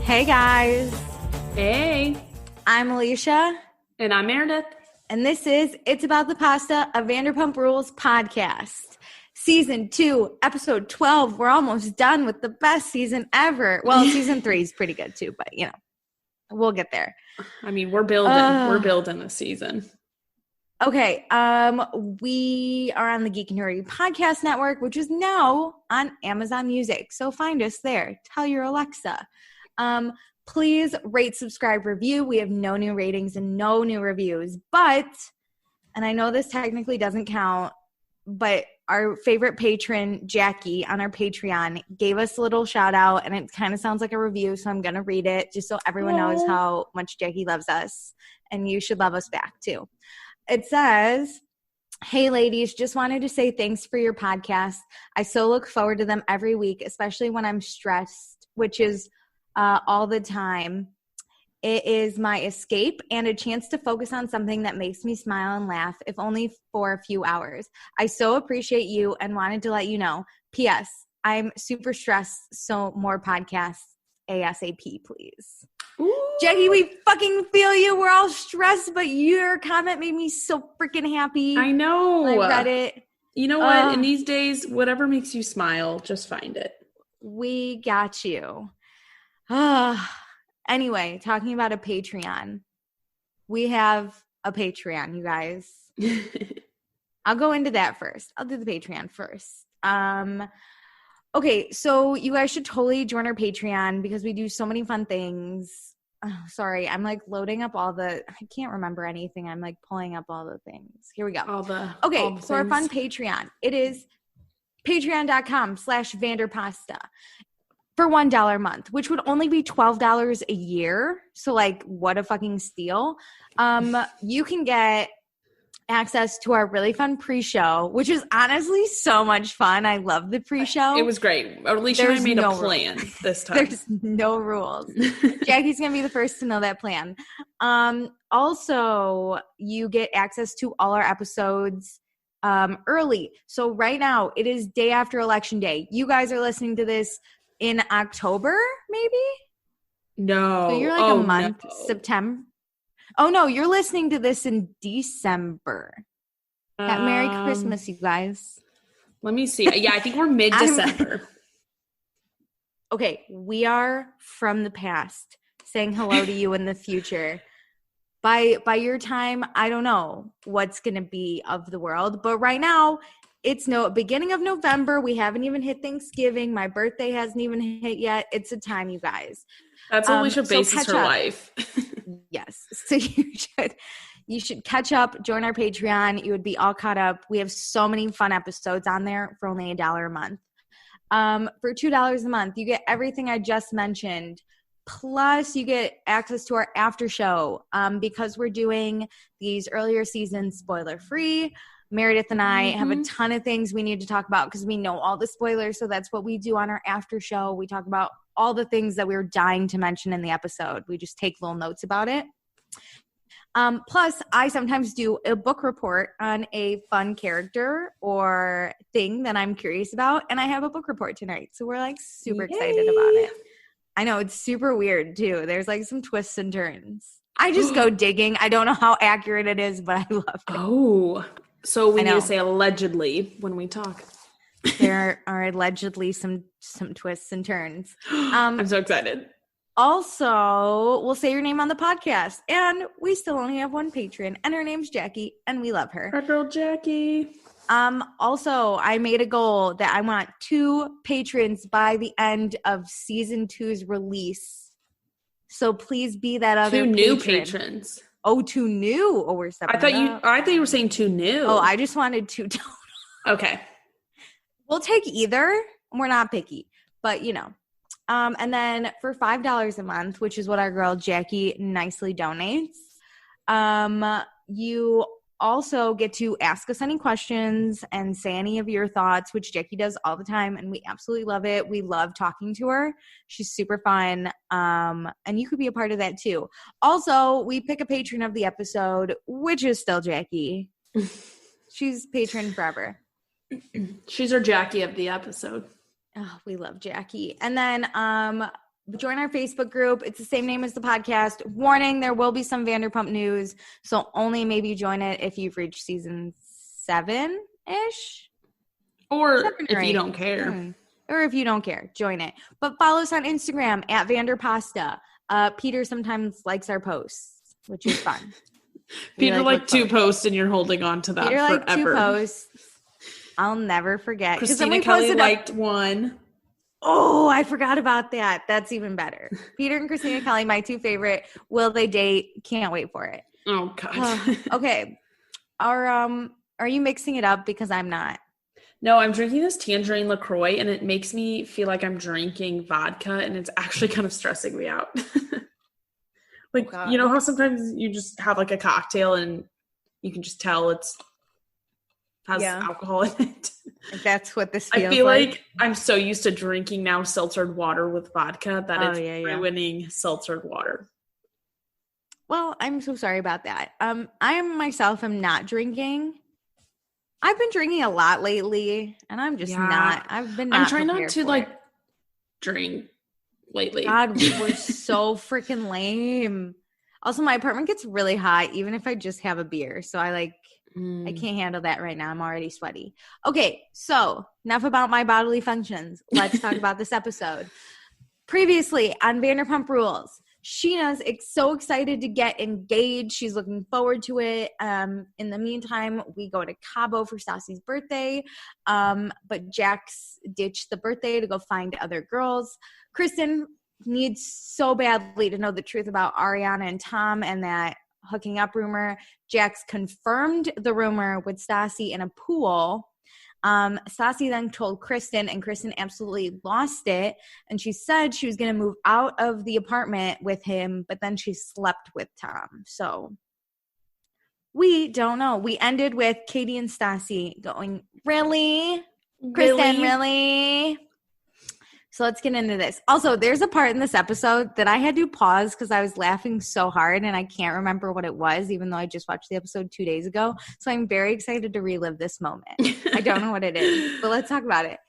Hey guys, Hey. I'm Alicia, And I'm Meredith. and this is It's About the Pasta, a Vanderpump Rules podcast. Season 2, episode 12. We're almost done with the best season ever. Well, season 3 is pretty good too, but you know, we'll get there. I mean, we're building a season. Okay, we are on the Geek and Nerdy Podcast Network, which is now on Amazon Music. So find us there. Tell your Alexa. Please rate, subscribe, review. We have no new ratings and no new reviews, but, and I know this technically doesn't count, but our favorite patron, Jackie, on our Patreon gave us a little shout out, and it kind of sounds like a review, so I'm going to read it just so everyone knows how much Jackie loves us, and you should love us back too. It says, "Hey ladies, just wanted to say thanks for your podcast. I so look forward to them every week, especially when I'm stressed, which is all the time. It is my escape and a chance to focus on something that makes me smile and laugh, if only for a few hours. I so appreciate you and wanted to let you know. P.S. I'm super stressed, so more podcasts ASAP, please." Ooh. Jackie, we fucking feel you. We're all stressed, but your comment made me so freaking happy. I know. I read it. You know what? In these days, whatever makes you smile, just find it. We got you. Anyway, talking about a Patreon. We have a Patreon, you guys. I'll go into that first. I'll do the Patreon first. Okay, so you guys should totally join our Patreon because we do so many fun things. Oh, sorry, I'm like loading up I can't remember anything. I'm like pulling up all the things. Here we go. All the so our fun Patreon. It is patreon.com/Vanderpasta for $1 a month, which would only be $12 a year. So like, what a fucking steal. You can get access to our really fun pre-show, which is honestly so much fun. I love the pre-show. It was great. Alicia and I made a plan this time. There's no rules. Jackie's gonna be the first to know that plan. Also, you get access to all our episodes early. So right now, it is day after Election Day. You guys are listening to this in October, maybe? No. So you're like a month, no. September. Oh, no, you're listening to this in December. Merry Christmas, you guys. Let me see. Yeah, I think we're mid-December. Okay, we are from the past, saying hello to you in the future. By your time, I don't know what's going to be of the world. But right now, it's beginning of November. We haven't even hit Thanksgiving. My birthday hasn't even hit yet. It's a time, you guys. That's Alicia bases her life. Yes. So you should catch up, join our Patreon. You would be all caught up. We have so many fun episodes on there for only $1 a month. For $2 a month, you get everything I just mentioned. Plus, you get access to our after show because we're doing these earlier seasons spoiler-free. Meredith and I have a ton of things we need to talk about because we know all the spoilers. So that's what we do on our after show. We talk about all the things that we were dying to mention in the episode. We just take little notes about it. Plus, I sometimes do a book report on a fun character or thing that I'm curious about. And I have a book report tonight. So we're like super excited about it. I know, it's super weird too. There's like some twists and turns. I just go digging. I don't know how accurate it is, but I love it. Oh, so we need to say allegedly when we talk. There are allegedly some twists and turns. I'm so excited. Also, we'll say your name on the podcast. And we still only have one patron, and her name's Jackie, and we love her. Our girl Jackie. Also, I made a goal that I want 2 patrons by the end of season 2's release. So please be that other 2 new patrons. Oh, 2 new. Oh, we're separate. I thought you were saying 2 new. Oh, I just wanted 2 total. Okay. We'll take either. We're not picky, but you know. And then for $5 a month, which is what our girl Jackie nicely donates, you also get to ask us any questions and say any of your thoughts, which Jackie does all the time, and we absolutely love it. We love talking to her. She's super fun, and you could be a part of that too. Also, we pick a patron of the episode, which is still Jackie. She's patron forever. She's our Jackie of the episode. Oh, we love Jackie. And then join our Facebook group. It's the same name as the podcast. Warning, there will be some Vanderpump news, so only maybe join it if you've reached season 7-ish. Or if you don't care. Or if you don't care, join it. But follow us on Instagram at Vanderpasta. Peter sometimes likes our posts, which is fun. Peter liked 2 posts and you're holding on to that forever. Peter liked 2 posts. I'll never forget. Christina Kelly liked 1. Oh, I forgot about that. That's even better. Peter and Christina Kelly, my 2 favorite. Will they date? Can't wait for it. Oh, God. Okay. Are you mixing it up? Because I'm not. No, I'm drinking this tangerine LaCroix, and it makes me feel like I'm drinking vodka, and it's actually kind of stressing me out. Like, you know how sometimes you just have like a cocktail and you can just tell has alcohol in it? That's what this feels I feel like I'm so used to drinking now seltzered water with vodka that it's ruining seltzered water. Well, I'm so sorry about that. I myself am not drinking. I've been drinking a lot lately, and I'm just not. I'm trying not to like drink lately. God, we're so freaking lame. Also, my apartment gets really hot, even if I just have a beer. So I can't handle that right now. I'm already sweaty. Okay, so enough about my bodily functions. Let's talk about this episode. Previously on Vanderpump Rules, Scheana's so excited to get engaged. She's looking forward to it. In the meantime, we go to Cabo for Stassi's birthday. But Jax ditched the birthday to go find other girls. Kristen needs so badly to know the truth about Ariana and Tom and that hooking up rumor. Jax confirmed the rumor with Stassi in a pool. Stassi then told Kristen, and Kristen absolutely lost it. And she said she was going to move out of the apartment with him, but then she slept with Tom. So we don't know. We ended with Katie and Stassi going, really? Kristen, really? So let's get into this. Also, there's a part in this episode that I had to pause because I was laughing so hard and I can't remember what it was, even though I just watched the episode 2 days ago. So I'm very excited to relive this moment. I don't know what it is, but let's talk about it.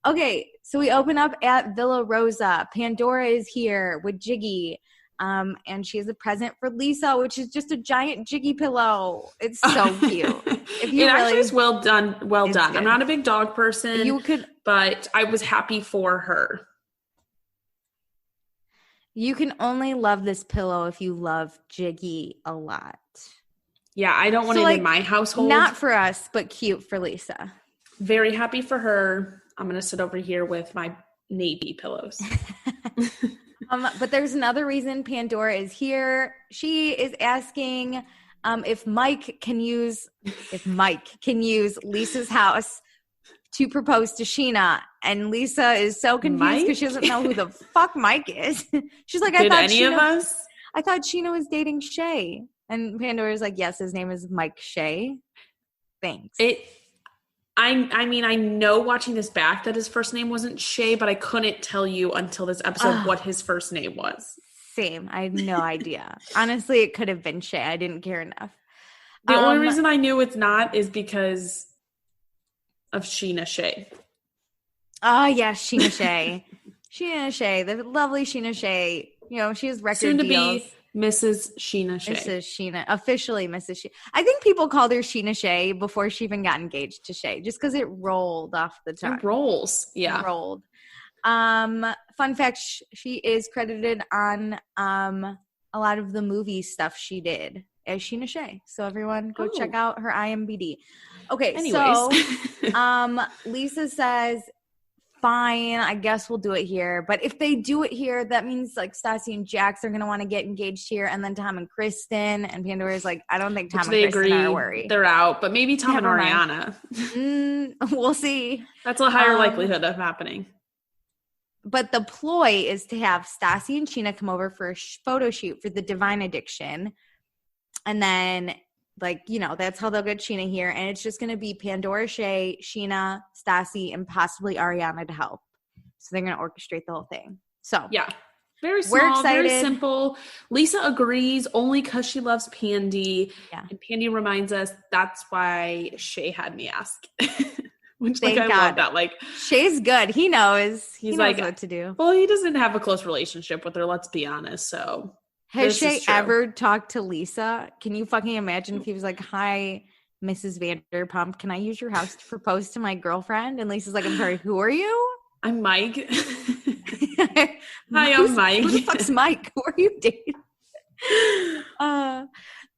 Okay, so we open up at Villa Rosa. Pandora is here with Jiggy. And she has a present for Lisa, which is just a giant Jiggy pillow. It's so cute. Actually is well done. Well done. Good. I'm not a big dog person, but I was happy for her. You can only love this pillow if you love Jiggy a lot. Yeah, I don't want it in my household. Not for us, but cute for Lisa. Very happy for her. I'm going to sit over here with my navy pillows. But there's another reason Pandora is here. She is asking if Mike can use Lisa's house to propose to Scheana. And Lisa is so confused because she doesn't know who the fuck Mike is. She's like, I thought Scheana was dating Shay. And Pandora's like, yes, his name is Mike Shay. Thanks. I mean, I know watching this back that his first name wasn't Shay, but I couldn't tell you until this episode what his first name was. Same. I had no idea. Honestly, it could have been Shay. I didn't care enough. The only reason I knew it's not is because of Scheana Shay. Oh, yeah, Scheana Shay. Scheana Shay, the lovely Scheana Shay. You know, she has record soon to deals. Be Mrs. Scheana Shay. Mrs. Scheana. Officially Mrs. Scheana. I think people called her Scheana Shay before she even got engaged to Shay, just because it rolled off the tongue. It rolls. Yeah. It rolled. Fun fact, she is credited on a lot of the movie stuff she did as Scheana Shay. So everyone go check out her IMDb. Okay, anyways. So Lisa says, fine, I guess we'll do it here. But if they do it here, that means like Stassi and Jax are going to want to get engaged here, and then Tom and Kristen. And Pandora's like, I don't think Tom and Kristen are worried. They're out, but maybe Tom and Ariana. We'll see. That's a higher likelihood of happening. But the ploy is to have Stassi and Scheana come over for a photo shoot for the Divine Addiction. And then, like, you know, that's how they'll get Scheana here. And it's just going to be Pandora, Shay, Scheana, Stassi, and possibly Ariana to help. So they're going to orchestrate the whole thing. So, yeah. Very small, very simple. Lisa agrees only because she loves Pandy. Yeah. And Pandy reminds us that's why Shay had me ask. Which, like, I love that. Like, Shay's good. He knows. He knows like, what to do. Well, he doesn't have a close relationship with her, let's be honest. So has Shay ever talked to Lisa? Can you fucking imagine if he was like, hi, Mrs. Vanderpump, can I use your house to propose to my girlfriend? And Lisa's like, I'm sorry, who are you? I'm Mike. Hi, I'm Mike. Who the fuck's Mike? Who are you dating?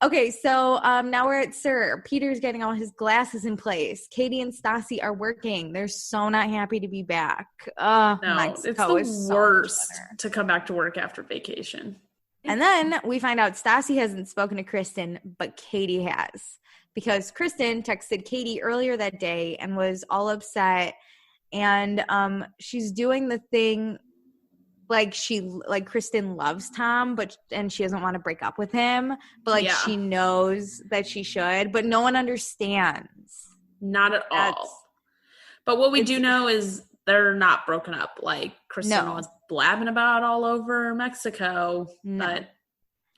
Okay, so now we're at Sir. Peter's getting all his glasses in place. Katie and Stassi are working. They're so not happy to be back. No, Mexico it's the worst to come back to work after vacation. And then we find out Stassi hasn't spoken to Kristen, but Katie has. Because Kristen texted Katie earlier that day and was all upset. And she's doing the thing like Kristen loves Tom, and she doesn't want to break up with him. But she knows that she should, but no one understands. Not at all. But what we do know is they're not broken up. Like Kristen was blabbing about all over Mexico. No. But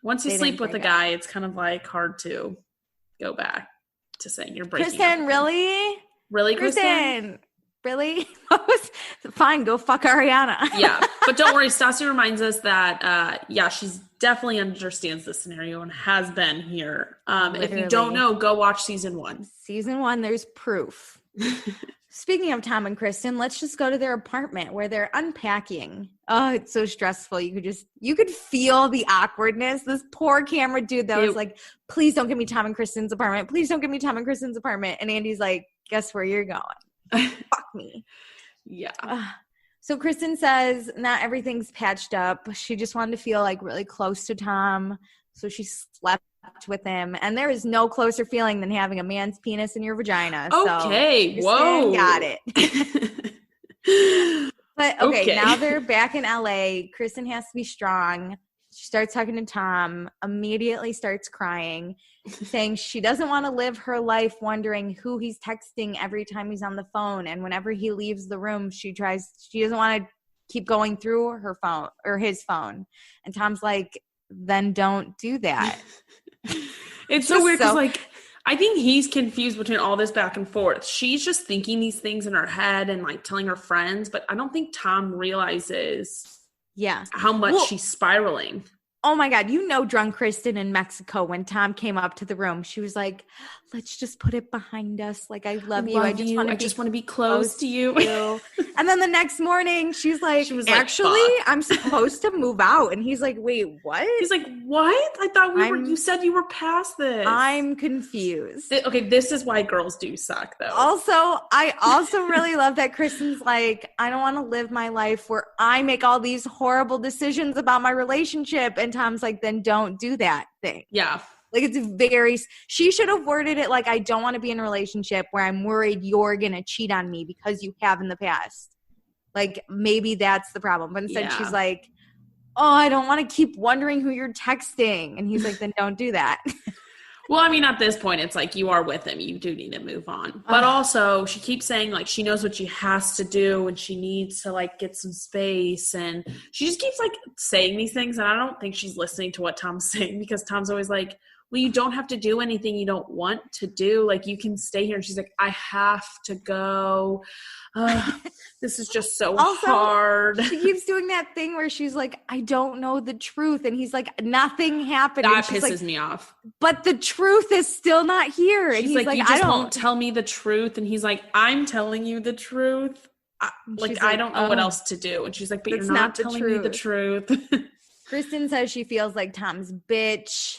once you sleep with a guy, it's kind of like hard to go back to saying you're breaking Kristen, up. really? Really, Kristen? Really? Fine, go fuck Ariana. Yeah, but don't worry. Stassi reminds us that, she's definitely understands the scenario and has been here. If you don't know, go watch season 1. Season 1, there's proof. Speaking of Tom and Kristen, let's just go to their apartment where they're unpacking. Oh, it's so stressful. You could feel the awkwardness. This poor camera dude that was like, please don't give me Tom and Kristen's apartment. Please don't give me Tom and Kristen's apartment. And Andy's like, guess where you're going? Fuck me. Yeah. So Kristen says not everything's patched up. She just wanted to feel like really close to Tom. So she slept with him. And there is no closer feeling than having a man's penis in your vagina. Okay. So whoa. Got it. But okay, now they're back in LA. Kristen has to be strong. She starts talking to Tom, immediately starts crying, saying she doesn't want to live her life wondering who he's texting every time he's on the phone. And whenever he leaves the room, she doesn't want to keep going through her phone or his phone. And Tom's like, then don't do that. It's so weird because I think he's confused between all this back and forth. She's just thinking these things in her head and like telling her friends, but I don't think Tom realizes how much she's spiraling. Oh my God. Drunk Kristen in Mexico, when Tom came up to the room, she was like, let's just put it behind us. Like, I love you. I just want to be close to you. And then the next morning she was actually, I'm supposed to move out. And he's like, wait, what? He's like, what? I thought you said you were past this. I'm confused. Okay. This is why girls do suck though. I also really love that Kristen's like, I don't want to live my life where I make all these horrible decisions about my relationship. And Tom's like, then don't do that thing. Yeah. Like, she should have worded it like, I don't want to be in a relationship where I'm worried you're going to cheat on me because you have in the past. Like, maybe that's the problem. But instead she's like, oh, I don't want to keep wondering who you're texting. And he's like, then don't do that. Well, I mean, at this point, it's like you are with him. You do need to move on. But also, she keeps saying, like, she knows what she has to do and she needs to, like, get some space. And she just keeps, like, saying these things. And I don't think she's listening to what Tom's saying, because Tom's always like, well, you don't have to do anything you don't want to do. Like, you can stay here. And she's like, I have to go. This is just so hard. She keeps doing that thing where she's like, I don't know the truth. And he's like, nothing happened. That pisses me off. But the truth is still not here. And she's like, you just won't tell me the truth. And he's like, I'm telling you the truth. I don't know what else to do. And she's like, but you're not telling me the truth. Kristen says she feels like Tom's bitch.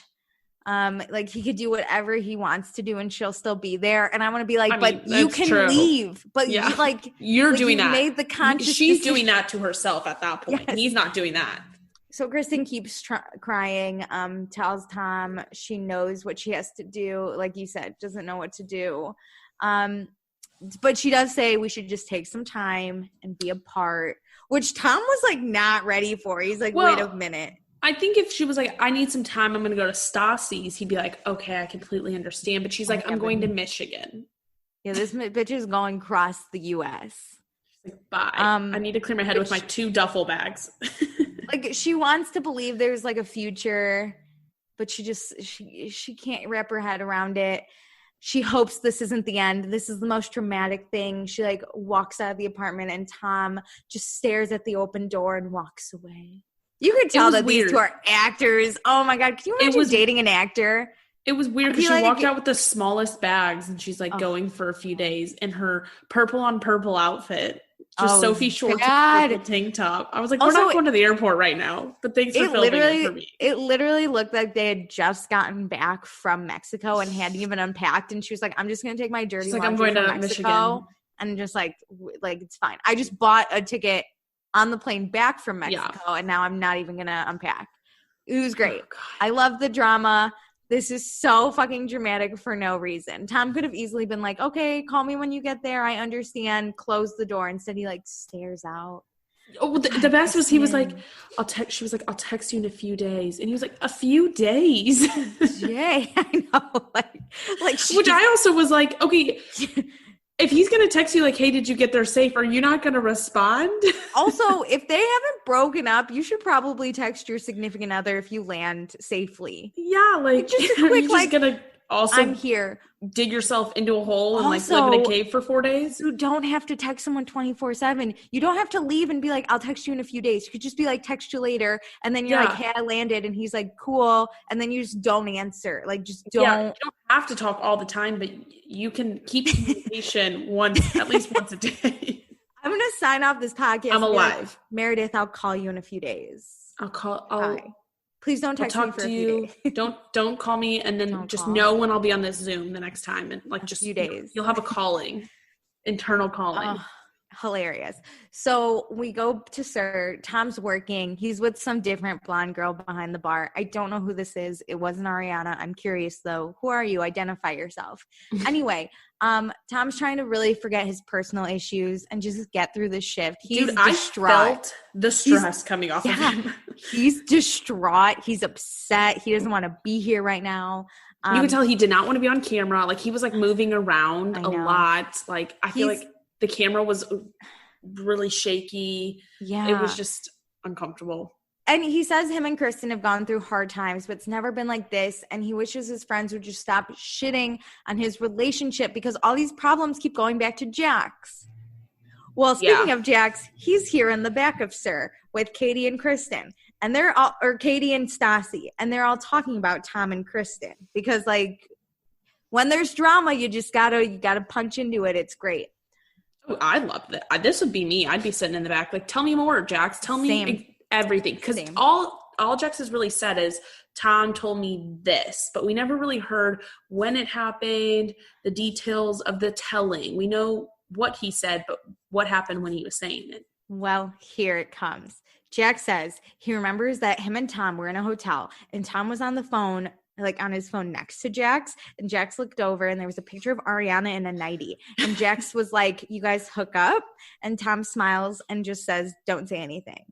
Like, he could do whatever he wants to do and she'll still be there. And I want to be like, but you can leave. But you're doing that. Made the conscious She's doing that to herself at that point. Yes. He's not doing that. So Kristen keeps crying, tells Tom she knows what she has to do. Like you said, doesn't know what to do. But she does say we should just take some time and be apart, which Tom was like not ready for. He's like, wait a minute. I think if she was like, I need some time, I'm going to go to Stassi's, he'd be like, okay, I completely understand. But she's like, I'm going to Michigan. Yeah, this bitch is going across the U.S. She's like, bye. I need to clear my head with my 2 duffel bags. Like, she wants to believe there's like a future, but she can't wrap her head around it. she hopes this isn't the end. This is the most dramatic thing. She like walks out of the apartment and Tom just stares at the open door and walks away. You could tell that these two are actors. Oh my God. Can you imagine dating an actor? It was weird because she walked out with the smallest bags and she's like going for a few days in her purple on purple outfit. Just Sophie Shorts purple tank top. I was like, we're not going to the airport right now, but thanks for filming it for me. It literally looked like they had just gotten back from Mexico and hadn't even unpacked. And she was like, I'm just going to take my dirty laundry I'm going to Mexico Michigan. And just like it's fine. I just bought a ticket on the plane back from Mexico and now I'm not even going to unpack. It was great. Oh, I love the drama. This is so fucking dramatic for no reason. Tom could have easily been like, okay, call me when you get there. I understand. Close the door. Instead, he like stares out. Oh, the best was he was like, she was like, I'll text you in a few days. And he was like, a few days? Yay. I know. Which I also was like, okay, if he's going to text you like, hey, did you get there safe? Are you not going to respond? Also, if they haven't broken up, you should probably text your significant other if you land safely. Yeah, like just a quick, like, gonna also I'm here. Dig yourself into a hole and like live in a cave for 4 days. You don't have to text someone 24/7. You don't have to leave and be like, I'll text you in a few days. You could just be like, text you later. And then you're like, hey, I landed. And he's like, cool. And then you just don't answer. Like, just don't. Yeah, you don't have to talk all the time, but you can keep communication at least once a day. I'm going to sign off this podcast. I'm alive. Meredith, I'll call you in a few days. Bye. Please don't text me for a few days. Don't call me, and then just know when I'll be on this Zoom the next time, and like just a few days. You'll have a calling, internal calling. Hilarious. So we go to Sir. Tom's working. He's with some different blonde girl behind the bar. I don't know who this is. It wasn't Ariana. I'm curious though. Who are you? Identify yourself. Anyway, Tom's trying to really forget his personal issues and just get through the shift. He's distraught. I felt the stress coming off of him. He's distraught. He's upset. He doesn't want to be here right now. You can tell he did not want to be on camera. Like he was like moving around a lot. Like I feel like the camera was really shaky. Yeah. It was just uncomfortable. And he says him and Kristen have gone through hard times, but it's never been like this. And he wishes his friends would just stop shitting on his relationship because all these problems keep going back to Jax. Well, speaking of Jax, he's here in the back of Sir with Katie and Kristen. And they're all, or Katie and Stassi. And they're all talking about Tom and Kristen because like when there's drama, you gotta punch into it. It's great. I love that. This would be me. I'd be sitting in the back like, tell me more, Jax. Tell me everything. Because all Jax has really said is, Tom told me this. But we never really heard when it happened, the details of the telling. We know what he said, but what happened when he was saying it. Well, here it comes. Jax says he remembers that him and Tom were in a hotel. And Tom was on the phone, like on his phone next to Jax, and Jax looked over and there was a picture of Ariana in a nightie. And Jax was like, you guys hook up? And Tom smiles and just says, don't say anything.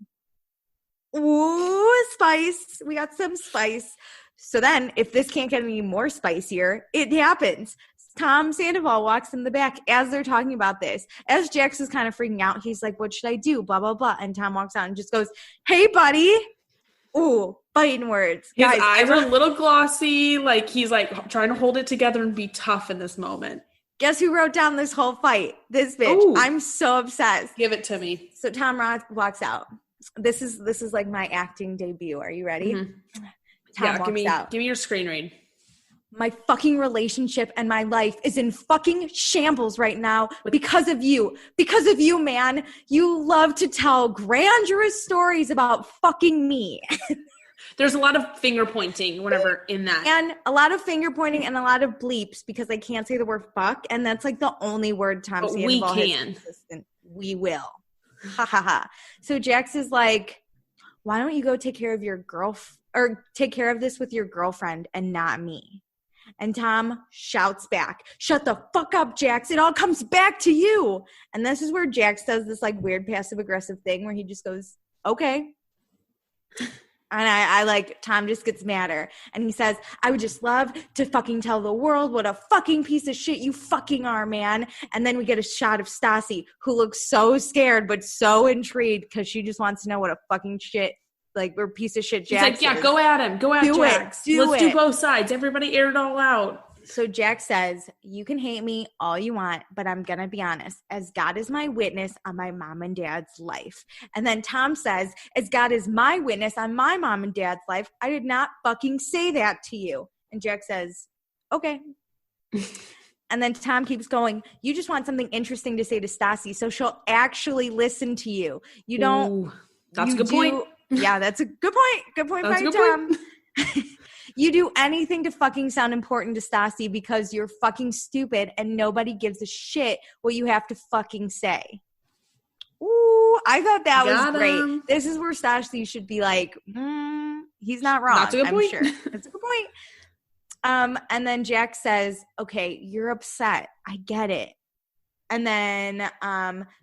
Ooh, spice. We got some spice. So then if this can't get any more spicier, it happens. Tom Sandoval walks in the back as they're talking about this. As Jax is kind of freaking out, he's like, what should I do? Blah, blah, blah. And Tom walks out and just goes, hey, buddy. Ooh, biting words. His eyes are a little glossy. Like he's like trying to hold it together and be tough in this moment. Guess who wrote down this whole fight? This bitch. Ooh. I'm so obsessed. Give it to me. So Tom walks out. This is like my acting debut. Are you ready? Mm-hmm. Tom walks out. Give me your screen read. My fucking relationship and my life is in fucking shambles right now because of you. Because of you, man. You love to tell grandiose stories about fucking me. There's a lot of finger pointing whenever in that. And a lot of finger pointing and a lot of bleeps because I can't say the word fuck. And that's like the only word Tom Sandoval has consistent. We will. Ha ha ha. So Jax is like, why don't you go take care of your take care of this with your girlfriend and not me? And Tom shouts back, shut the fuck up, Jax. It all comes back to you. And this is where Jax does this like weird passive aggressive thing where he just goes, okay. And I like, Tom just gets madder. And he says, I would just love to fucking tell the world what a fucking piece of shit you fucking are, man. And then we get a shot of Stassi, who looks so scared but so intrigued because she just wants to know what a fucking shit, like, or piece of shit Jax He's like, yeah, go at him. Go at Jax. Let's do both sides. Everybody air it all out. So Jack says, you can hate me all you want, but I'm going to be honest, as God is my witness on my mom and dad's life. And then Tom says, as God is my witness on my mom and dad's life, I did not fucking say that to you. And Jack says, okay. And then Tom keeps going, you just want something interesting to say to Stassi, so she'll actually listen to you. You don't. Ooh, that's a good point. Yeah, that's a good point. Good point by Tom. You do anything to fucking sound important to Stassi because you're fucking stupid and nobody gives a shit what you have to fucking say. Ooh, I thought that was great. This is where Stassi should be like, he's not wrong. That's a good point. Sure. That's a good point. And then Jack says, okay, you're upset. I get it. And then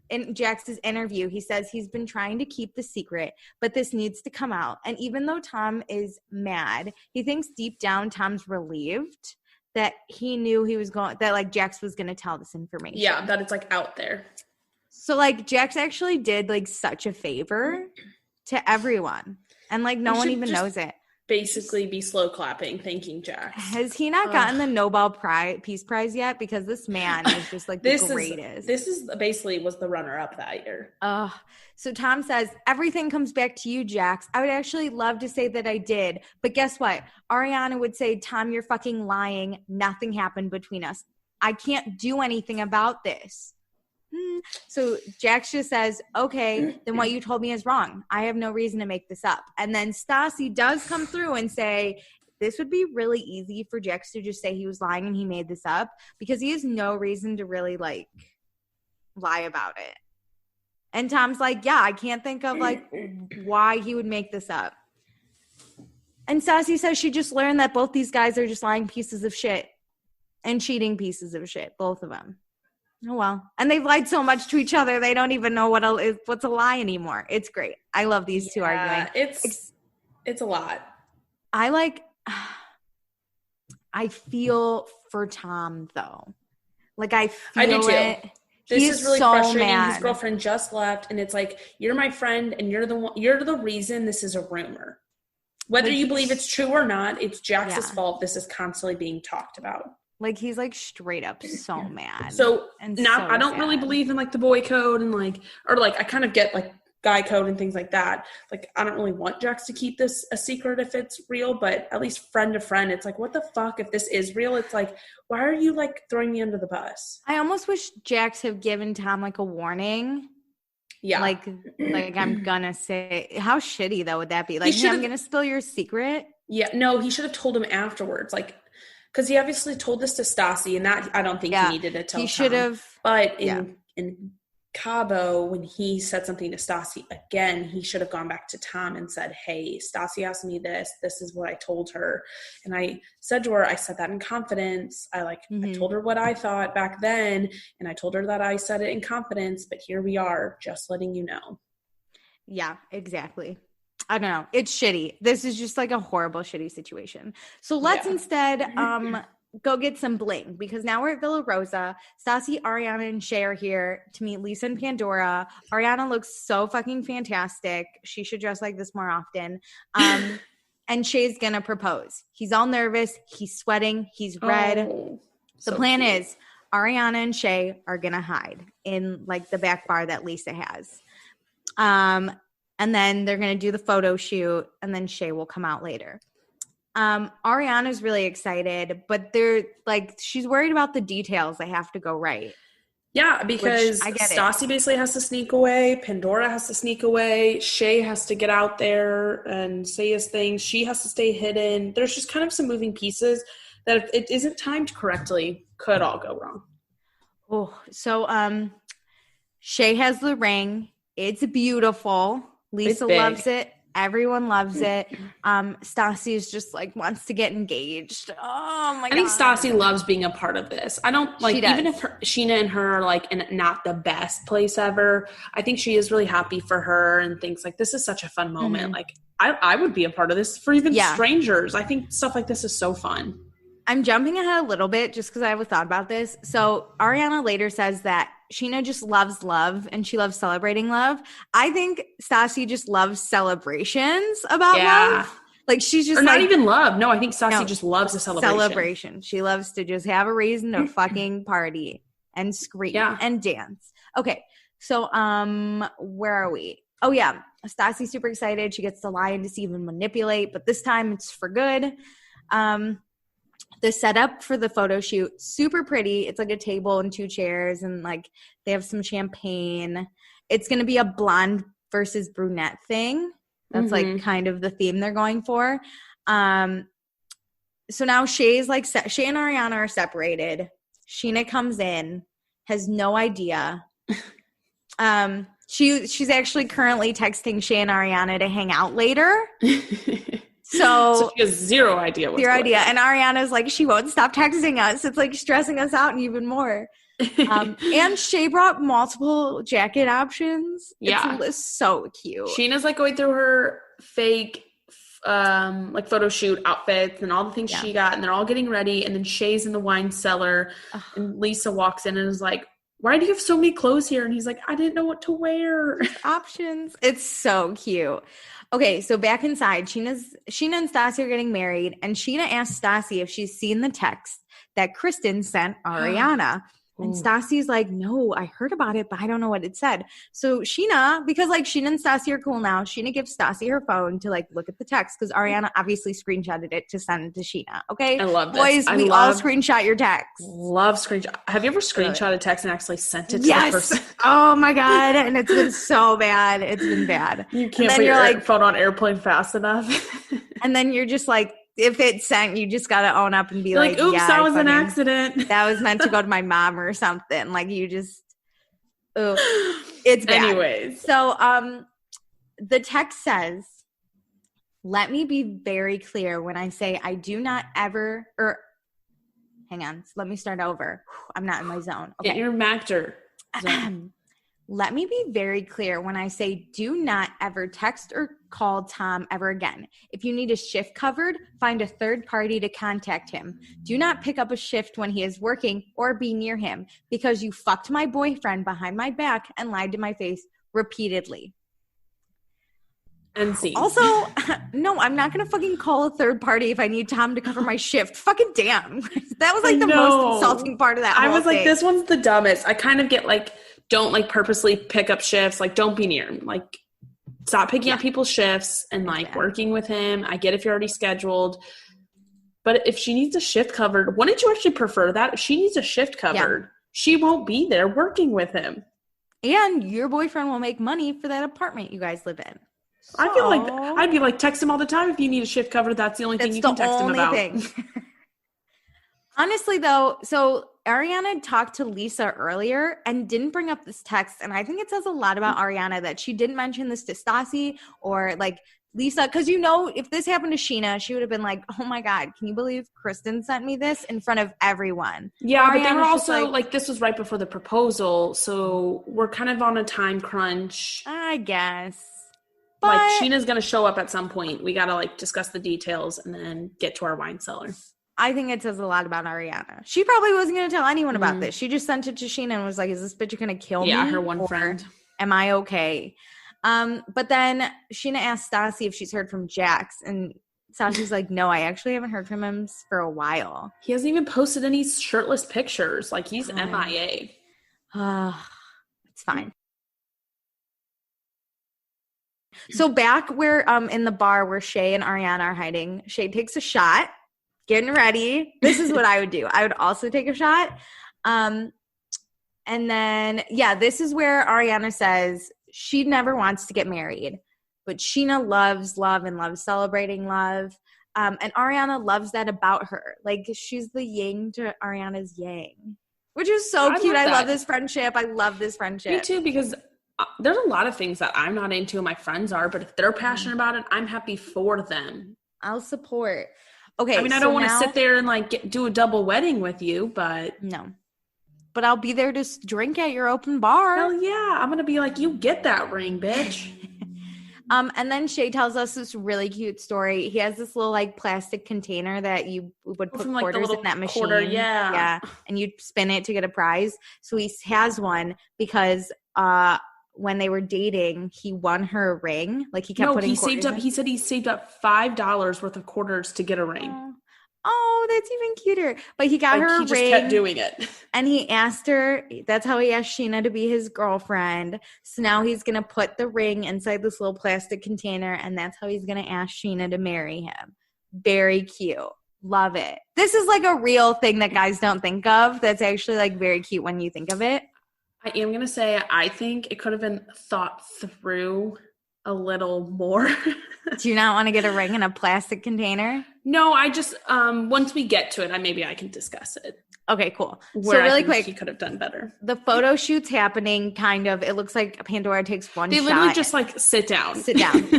in Jack's interview, he says he's been trying to keep the secret, but this needs to come out. And even though Tom is mad, he thinks deep down Tom's relieved that he knew he was going, that like Jax was going to tell this information. Yeah, that it's like out there. So like Jax actually did like such a favor to everyone. And like no one even knows it. Basically be slow clapping, thanking Jax. Has he not gotten the Nobel Peace Prize yet? Because this man is just like the greatest. This is basically was the runner-up that year. So Tom says, everything comes back to you, Jax. I would actually love to say that I did. But guess what? Ariana would say, Tom, you're fucking lying. Nothing happened between us. I can't do anything about this. So Jax just says, okay, then what you told me is wrong. I have no reason to make this up. And then Stassi does come through and say, this would be really easy for Jax to just say he was lying and he made this up because he has no reason to really like lie about it. And Tom's like, yeah, I can't think of like why he would make this up. And Stassi says she just learned that both these guys are just lying pieces of shit and cheating pieces of shit, both of them. Oh, well. And they've lied so much to each other, they don't even know what's a lie anymore. It's great. I love these two arguing. It's a lot. I feel for Tom, though. Like, I do too. It. This is really so frustrating. Mad. His girlfriend just left, and it's like, you're my friend, and you're the reason this is a rumor. Whether you believe it's true or not, it's Jax's fault. This is constantly being talked about. Like, he's, like, straight up so mad. So, I don't really believe in, like, the boy code and, like, or, like, I kind of get, like, guy code and things like that. Like, I don't really want Jax to keep this a secret if it's real, but at least friend to friend, it's like, what the fuck? If this is real, it's like, why are you, like, throwing me under the bus? I almost wish Jax had given Tom, like, a warning. Yeah. Like I'm gonna say, how shitty, though, would that be? Like, hey, I'm gonna spill your secret? Yeah, no, he should have told him afterwards, like, because he obviously told this to Stassi, and that I don't think he needed to tell Tom. He should have. But in Cabo, when he said something to Stassi again, he should have gone back to Tom and said, hey, Stassi asked me this. This is what I told her. And I said to her, I said that in confidence. I told her what I thought back then, and I told her that I said it in confidence, but here we are, just letting you know. Yeah, exactly. I don't know. It's shitty. This is just like a horrible, shitty situation. So let's instead go get some bling, because now we're at Villa Rosa. Stassi, Ariana, and Shay are here to meet Lisa and Pandora. Ariana looks so fucking fantastic. She should dress like this more often. And Shay's gonna propose. He's all nervous. He's sweating. He's red. The plan is Ariana and Shay are gonna hide in like the back bar that Lisa has. And then they're going to do the photo shoot, and then Shay will come out later. Ariana's really excited, but they're like, she's worried about the details. They have to go right. Yeah, because Stassi basically has to sneak away. Pandora has to sneak away. Shay has to get out there and say his thing. She has to stay hidden. There's just kind of some moving pieces that if it isn't timed correctly, could all go wrong. Oh, so Shay has the ring. It's beautiful. Lisa loves it. Everyone loves it. Stassi is just like wants to get engaged. Oh my god! I think Stassi loves being a part of this. I don't like even if Scheana and her are like in not the best place ever. I think she is really happy for her and thinks like this is such a fun moment. Mm-hmm. Like I would be a part of this for even strangers. I think stuff like this is so fun. I'm jumping ahead a little bit just because I have a thought about this. So Ariana later says that Scheana just loves love and she loves celebrating love. I think Stassi just loves celebrations about love. Like she's just or not even love. No, I think Stassi just loves a celebration. She loves to just have a reason to fucking party and scream and dance. Okay. So, where are we? Oh yeah. Stassi's super excited. She gets to lie and deceive and manipulate, but this time it's for good. The setup for the photo shoot, super pretty. It's like a table and 2 chairs and like they have some champagne. It's going to be a blonde versus brunette thing. That's like kind of the theme they're going for. So now Shay's like, Shay and Ariana are separated. Scheana comes in, has no idea. She's actually currently texting Shay and Ariana to hang out later. So she has zero idea. And Ariana's like, she won't stop texting us. It's like stressing us out even more. And Shay brought multiple jacket options. Yeah. It's so cute. Scheana's like going through her fake like photo shoot outfits and all the things she got, and they're all getting ready, and then Shay's in the wine cellar and Lisa walks in and is like, why do you have so many clothes here? And he's like, I didn't know what to wear. Options. It's so cute. Okay, so back inside, Scheana and Stassi are getting married, and Scheana asked Stassi if she's seen the text that Kristen sent Ariana. And Stassi's like, no, I heard about it, but I don't know what it said. So Scheana, because like Scheana and Stassi are cool now, Scheana gives Stassi her phone to like look at the text because Ariana obviously screenshotted it to send to Scheana. Okay, I love this. Boys, we all screenshot your text. Love screenshot. Have you ever screenshotted text and actually sent it to the person? Oh my god, and it's been so bad. It's been bad. You can't put your phone on airplane fast enough. And then you're just like, if it's sent, you just got to own up and be like, oops, that was an accident. That was meant to go to my mom or something. Like you just, it's bad. Anyways. So the text says, let me be very clear when I say I do not ever, or hang on, let me start over. I'm not in my zone. Okay. Get your Mactor zone. Let me be very clear when I say do not ever text or call Tom ever again. If you need a shift covered, find a third party to contact him. Do not pick up a shift when he is working or be near him because you fucked my boyfriend behind my back and lied to my face repeatedly. And see. Also, no, I'm not going to fucking call a third party if I need Tom to cover my shift. Fucking damn. That was like the most insulting part of that whole I was like, thing. this one's the dumbest. I kind of get like, don't like purposely pick up shifts. Like, don't be near him. Like, stop picking up people's shifts and like working with him. I get if you're already scheduled. But if she needs a shift covered, wouldn't you actually prefer that? If she needs a shift covered, she won't be there working with him. And your boyfriend will make money for that apartment you guys live in. So, I feel like I'd be like, text him all the time if you need a shift covered. That's the only thing you can text him about. Honestly, though, so Ariana talked to Lisa earlier and didn't bring up this text. And I think it says a lot about Ariana that she didn't mention this to Stassi or like Lisa. Because, you know, if this happened to Scheana, she would have been like, oh, my God, can you believe Kristen sent me this in front of everyone? Yeah, but they were also like this was right before the proposal. So we're kind of on a time crunch. I guess. But like Sheena's going to show up at some point. We got to like discuss the details and then get to our wine cellar. I think it says a lot about Ariana. She probably wasn't going to tell anyone about this. She just sent it to Scheana and was like, is this bitch going to kill me? Yeah, her one friend. Am I okay? But then Scheana asked Stassi if she's heard from Jax. And Stassi's like, no, I actually haven't heard from him for a while. He hasn't even posted any shirtless pictures. Like, he's MIA. It's fine. So back where in the bar where Shay and Ariana are hiding, Shay takes a shot. Getting ready. This is what I would do. I would also take a shot. And then, this is where Ariana says she never wants to get married, but Scheana loves love and loves celebrating love. And Ariana loves that about her. Like, she's the yin to Ariana's yang, which is so cute. I love this friendship. I love this friendship. Me too, because there's a lot of things that I'm not into and my friends are, but if they're passionate about it, I'm happy for them. I'll support. Okay, I mean, I don't want to sit there and like do a double wedding with you, but no. But I'll be there to drink at your open bar. Hell yeah, I'm gonna be like, you get that ring, bitch. And then Shay tells us this really cute story. He has this little like plastic container that you would put quarters in that machine. Yeah, and you'd spin it to get a prize. So he has one because when they were dating, he won her a ring. Like he kept putting he saved up. He said he saved up $5 worth of quarters to get a ring. Oh, that's even cuter. But he got her a ring. He just kept doing it. And he asked her, that's how he asked Scheana to be his girlfriend. So now he's going to put the ring inside this little plastic container, and that's how he's going to ask Scheana to marry him. Very cute. Love it. This is like a real thing that guys don't think of. That's actually like very cute when you think of it. I am going to say, I think it could have been thought through a little more. Do you not want to get a ring in a plastic container? No, I just, once we get to it, maybe I can discuss it. Okay, cool. So really quick, he could have done better. The photo shoot's happening kind of, it looks like Pandora takes one shot. They literally just like sit down.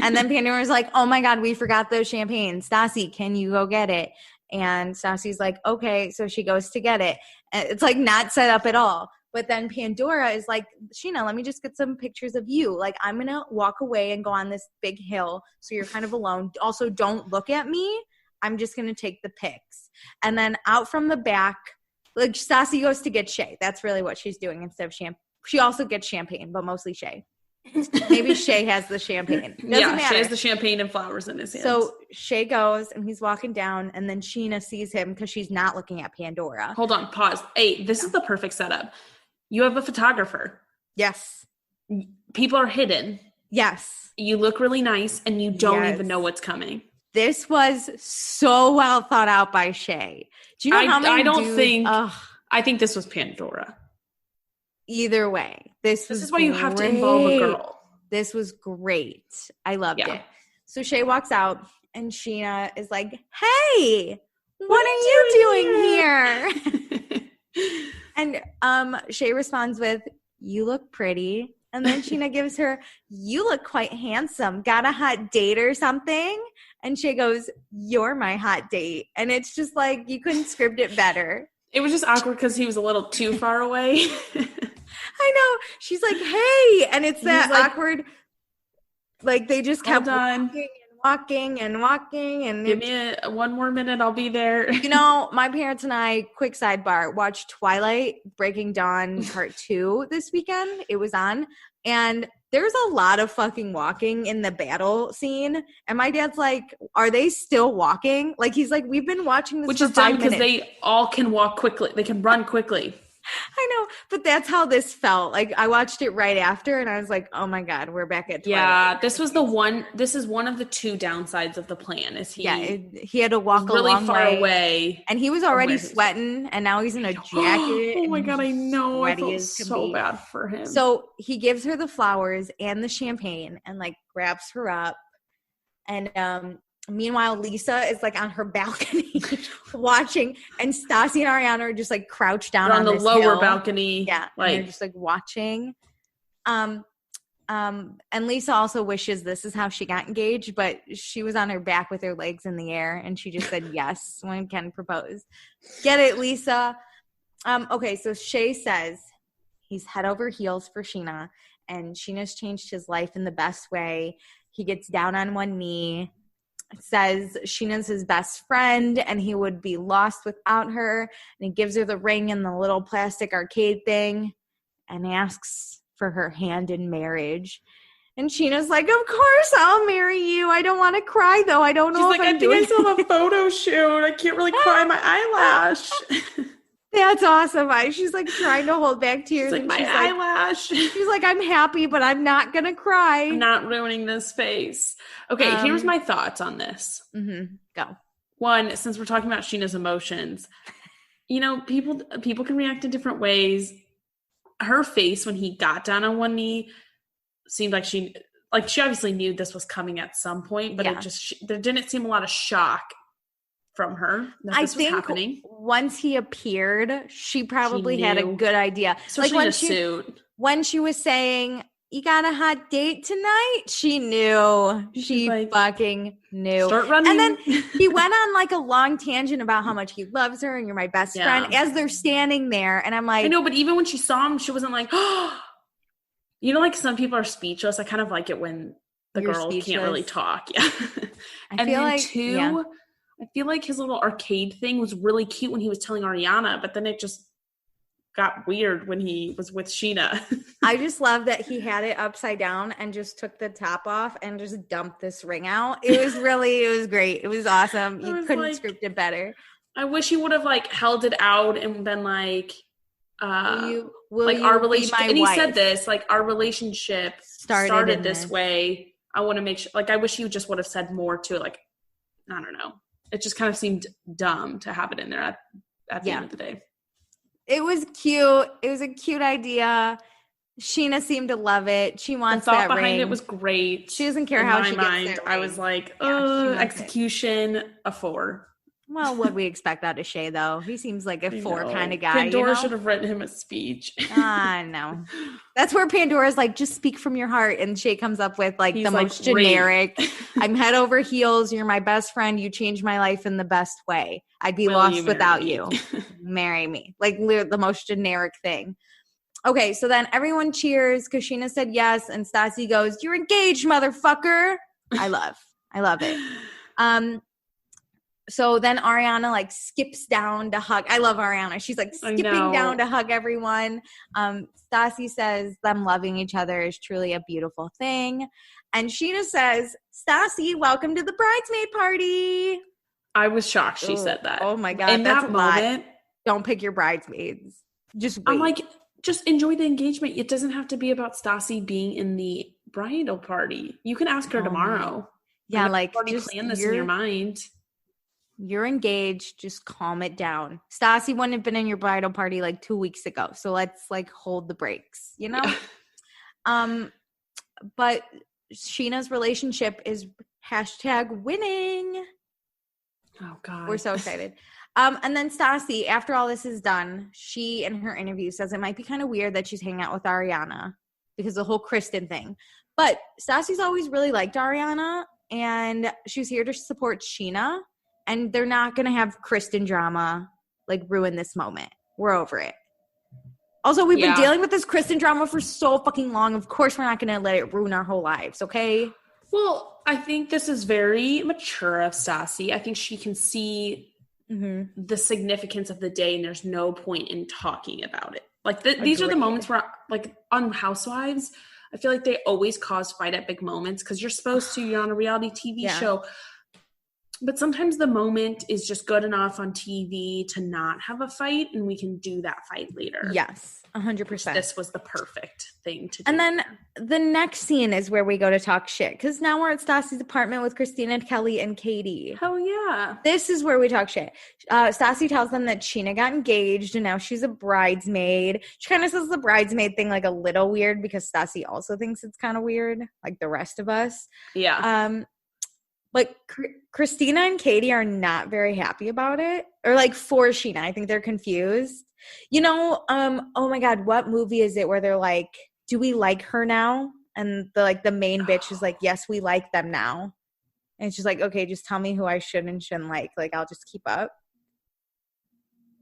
And then Pandora's like, oh my God, we forgot those champagne. Stassi, can you go get it? And Stassi's like, okay. So she goes to get it. And it's like not set up at all. But then Pandora is like, Scheana, let me just get some pictures of you. Like, I'm going to walk away and go on this big hill so you're kind of alone. Also, don't look at me. I'm just going to take the pics. And then out from the back, like, Stassi goes to get Shay. That's really what she's doing instead of champagne. She also gets champagne, but mostly Shay. Maybe Shay has the champagne. Doesn't matter. Shay has the champagne and flowers in his hands. So Shay goes, and he's walking down, and then Scheana sees him because she's not looking at Pandora. Hold on, pause. Hey, this is the perfect setup. You have a photographer. Yes. People are hidden. Yes. You look really nice, and you don't even know what's coming. This was so well thought out by Shay. Do you know how many I think this was Pandora. Either way. This is why you have to involve a girl. This was great. I loved it. So Shay walks out, and Scheana is like, hey, what are you doing here? And Shay responds with, you look pretty. And then Scheana gives her, you look quite handsome. Got a hot date or something? And Shay goes, you're my hot date. And it's just like, you couldn't script it better. It was just awkward because he was a little too far away. I know. She's like, hey. And it's that awkward, like they just kept walking. And give me one more minute, I'll be there. You know, my parents and I, quick sidebar, watched Twilight Breaking Dawn Part 2 this weekend. It was on. And there's a lot of fucking walking in the battle scene. And my dad's like, are they still walking? Like, he's like, we've been watching this for 5 minutes. Because they all can walk quickly. They can run quickly. I know, but that's how this felt. Like, I watched it right after, and I was like, "Oh my God, we're back at Twilight." Yeah, this was the one. This is one of the two downsides of the plan. Is he? Yeah, he had to walk a long far away, and he was already sweating, and now he's in a jacket. Oh my God, I know. I felt so bad for him. So he gives her the flowers and the champagne, and like grabs her up, and meanwhile, Lisa is like on her balcony watching, and Stassi and Ariana are just like crouched down on the lower balcony. Yeah, and they're just like watching. And Lisa also wishes this is how she got engaged, but she was on her back with her legs in the air, and she just said yes when Ken proposed. Get it, Lisa? Okay, so Shay says he's head over heels for Scheana, and Sheena's changed his life in the best way. He gets down on one knee. Says Sheena's his best friend and he would be lost without her, and he gives her the ring and the little plastic arcade thing and asks for her hand in marriage. And Sheena's like, of course I'll marry you. I don't want to cry though. I don't know. She's like, I think I still have a photo shoot. I can't really cry my eyelash. That's awesome. She's like trying to hold back tears. She's like, my eyelash. She's like, I'm happy, but I'm not going to cry. I'm not ruining this face. Okay, here's my thoughts on this. Go. One, since we're talking about Sheena's emotions, you know, people can react in different ways. Her face when he got down on one knee seemed like she obviously knew this was coming at some point, but there didn't seem a lot of shock from her that this was happening. Once he appeared, she probably had a good idea. Especially in a suit. When she was saying, you got a hot date tonight? She knew. She like, fucking knew. Start running. And then he went on like a long tangent about how much he loves her and you're my best friend as they're standing there. And I'm like, I know, but even when she saw him, she wasn't like, oh, you know, like some people are speechless. I kind of like it when the girl can't really talk. Yeah. I feel like his little arcade thing was really cute when he was telling Ariana, but then it just got weird when he was with Scheana. I just love that he had it upside down and just took the top off and just dumped this ring out. It was great. It was awesome. You couldn't script it better. I wish he would have like held it out and been like, will like you our relationship. And he wife? said this, like our relationship started this way. I want to make sure, like, I wish he just would have said more to it. Like, I don't know. It just kind of seemed dumb to have it in there at the end of the day. It was cute. It was a cute idea. Scheana seemed to love it. She wants that ring. The thought behind it was great. She doesn't care how she gets that ring. I was like, execution, a 4. Well, what we expect out of Shay, though? He seems like a 4 kind of guy. Pandora should have written him a speech. No. That's where Pandora's like, just speak from your heart. And Shay comes up with like the most generic, I'm head over heels. You're my best friend. You changed my life in the best way. I'd be lost without you. Marry me. Like the most generic thing. Okay, so then everyone cheers because Scheana said yes. And Stassi goes, you're engaged, motherfucker. I love it. So then Ariana like skips down to hug. I love Ariana. She's like skipping down to hug everyone. Stassi says them loving each other is truly a beautiful thing. And Scheana says, Stassi, welcome to the bridesmaid party. I was shocked she said that. Oh my God. In that moment. Don't pick your bridesmaids. Just wait. I'm like, just enjoy the engagement. It doesn't have to be about Stassi being in the bridal party. You can ask her tomorrow. Yeah, like just plan this in your mind. You're engaged. Just calm it down. Stassi wouldn't have been in your bridal party like 2 weeks ago. So let's like hold the brakes, you know? Yeah. But Scheana's relationship is #winning. Oh God. We're so excited. And then Stassi, after all this is done, she in her interview says it might be kind of weird that she's hanging out with Ariana because the whole Kristen thing. But Stassi's always really liked Ariana and she's here to support Scheana. And they're not going to have Kristen drama, like, ruin this moment. We're over it. Also, we've been dealing with this Kristen drama for so fucking long. Of course, we're not going to let it ruin our whole lives, okay? Well, I think this is very mature of Stassi. I think she can see the significance of the day, and there's no point in talking about it. Like, these are the moments where, like, on Housewives, I feel like they always cause fight at big moments because you're on a reality TV show. But sometimes the moment is just good enough on TV to not have a fight, and we can do that fight later. Yes, 100%. This was the perfect thing to do. And then the next scene is where we go to talk shit, because now we're at Stassi's apartment with Christina, Kelly, and Katie. Hell yeah. This is where we talk shit. Stassi tells them that Scheana got engaged, and now she's a bridesmaid. She kind of says the bridesmaid thing like a little weird, because Stassi also thinks it's kind of weird, like the rest of us. Yeah. Like, Christina and Katie are not very happy about it. Or, like, for Scheana. I think they're confused. You know, oh, my God, what movie is it where they're like, do we like her now? And, the main bitch is like, yes, we like them now. And she's like, okay, just tell me who I should and shouldn't like. Like, I'll just keep up.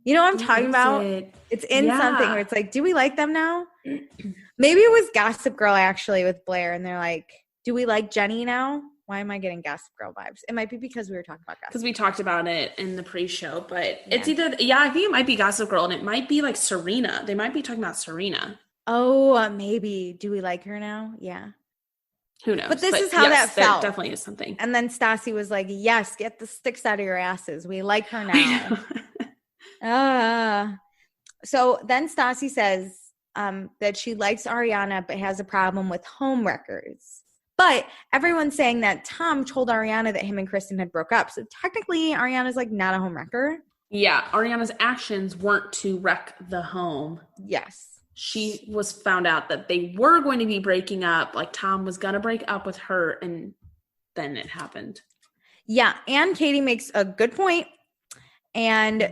You know what I'm talking about? It's in something where it's like, do we like them now? Maybe it was Gossip Girl, actually, with Blair. And they're like, do we like Jenny now? Why am I getting Gossip Girl vibes? It might be because we were talking about Gossip Girl. Because we talked about it in the pre-show, but it's either, I think it might be Gossip Girl, and it might be like Serena. They might be talking about Serena. Oh, maybe. Do we like her now? Yeah. Who knows? But this is how that felt. There definitely is something. And then Stassi was like, yes, get the sticks out of your asses. We like her now. So then Stassi says that she likes Ariana but has a problem with home records. But everyone's saying that Tom told Ariana that him and Kristen had broke up. So technically, Ariana's like not a homewrecker. Yeah, Ariana's actions weren't to wreck the home. Yes. She was found out that they were going to be breaking up. Like, Tom was going to break up with her, and then it happened. Yeah, and Katie makes a good point. And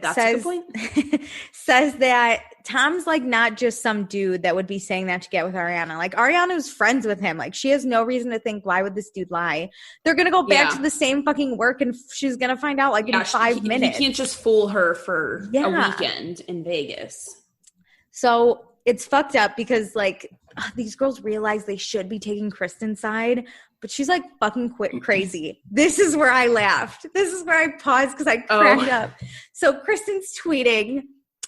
says that Tom's like not just some dude that would be saying that to get with Ariana. Like, Ariana's friends with him. Like, she has no reason to think, why would this dude lie? They're going to go back to the same fucking work, and she's going to find out like in 5 minutes. You can't just fool her for a weekend in Vegas. So it's fucked up because like these girls realize they should be taking Kristen's side, but she's like fucking crazy. This is where I laughed. This is where I paused because I cracked up. So Kristen's tweeting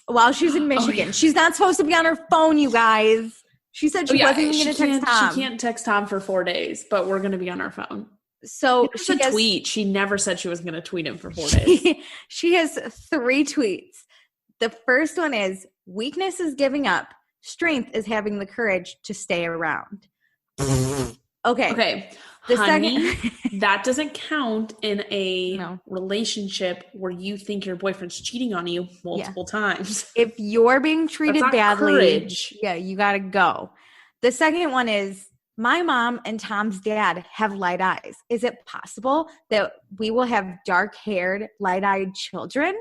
while she's in Michigan. She's not supposed to be on her phone, you guys. She said she wasn't even going to text Tom. She can't text Tom for 4 days, but we're going to be on our phone. So she has, tweet. She never said she was going to tweet him for 4 days. She has 3 tweets. The first one is, weakness is giving up. Strength is having the courage to stay around. Okay. The second, that doesn't count in a relationship where you think your boyfriend's cheating on you multiple times. If you're being treated badly, courage. You got to go. The second one is, my mom and Tom's dad have light eyes. Is it possible that we will have dark-haired, light-eyed children?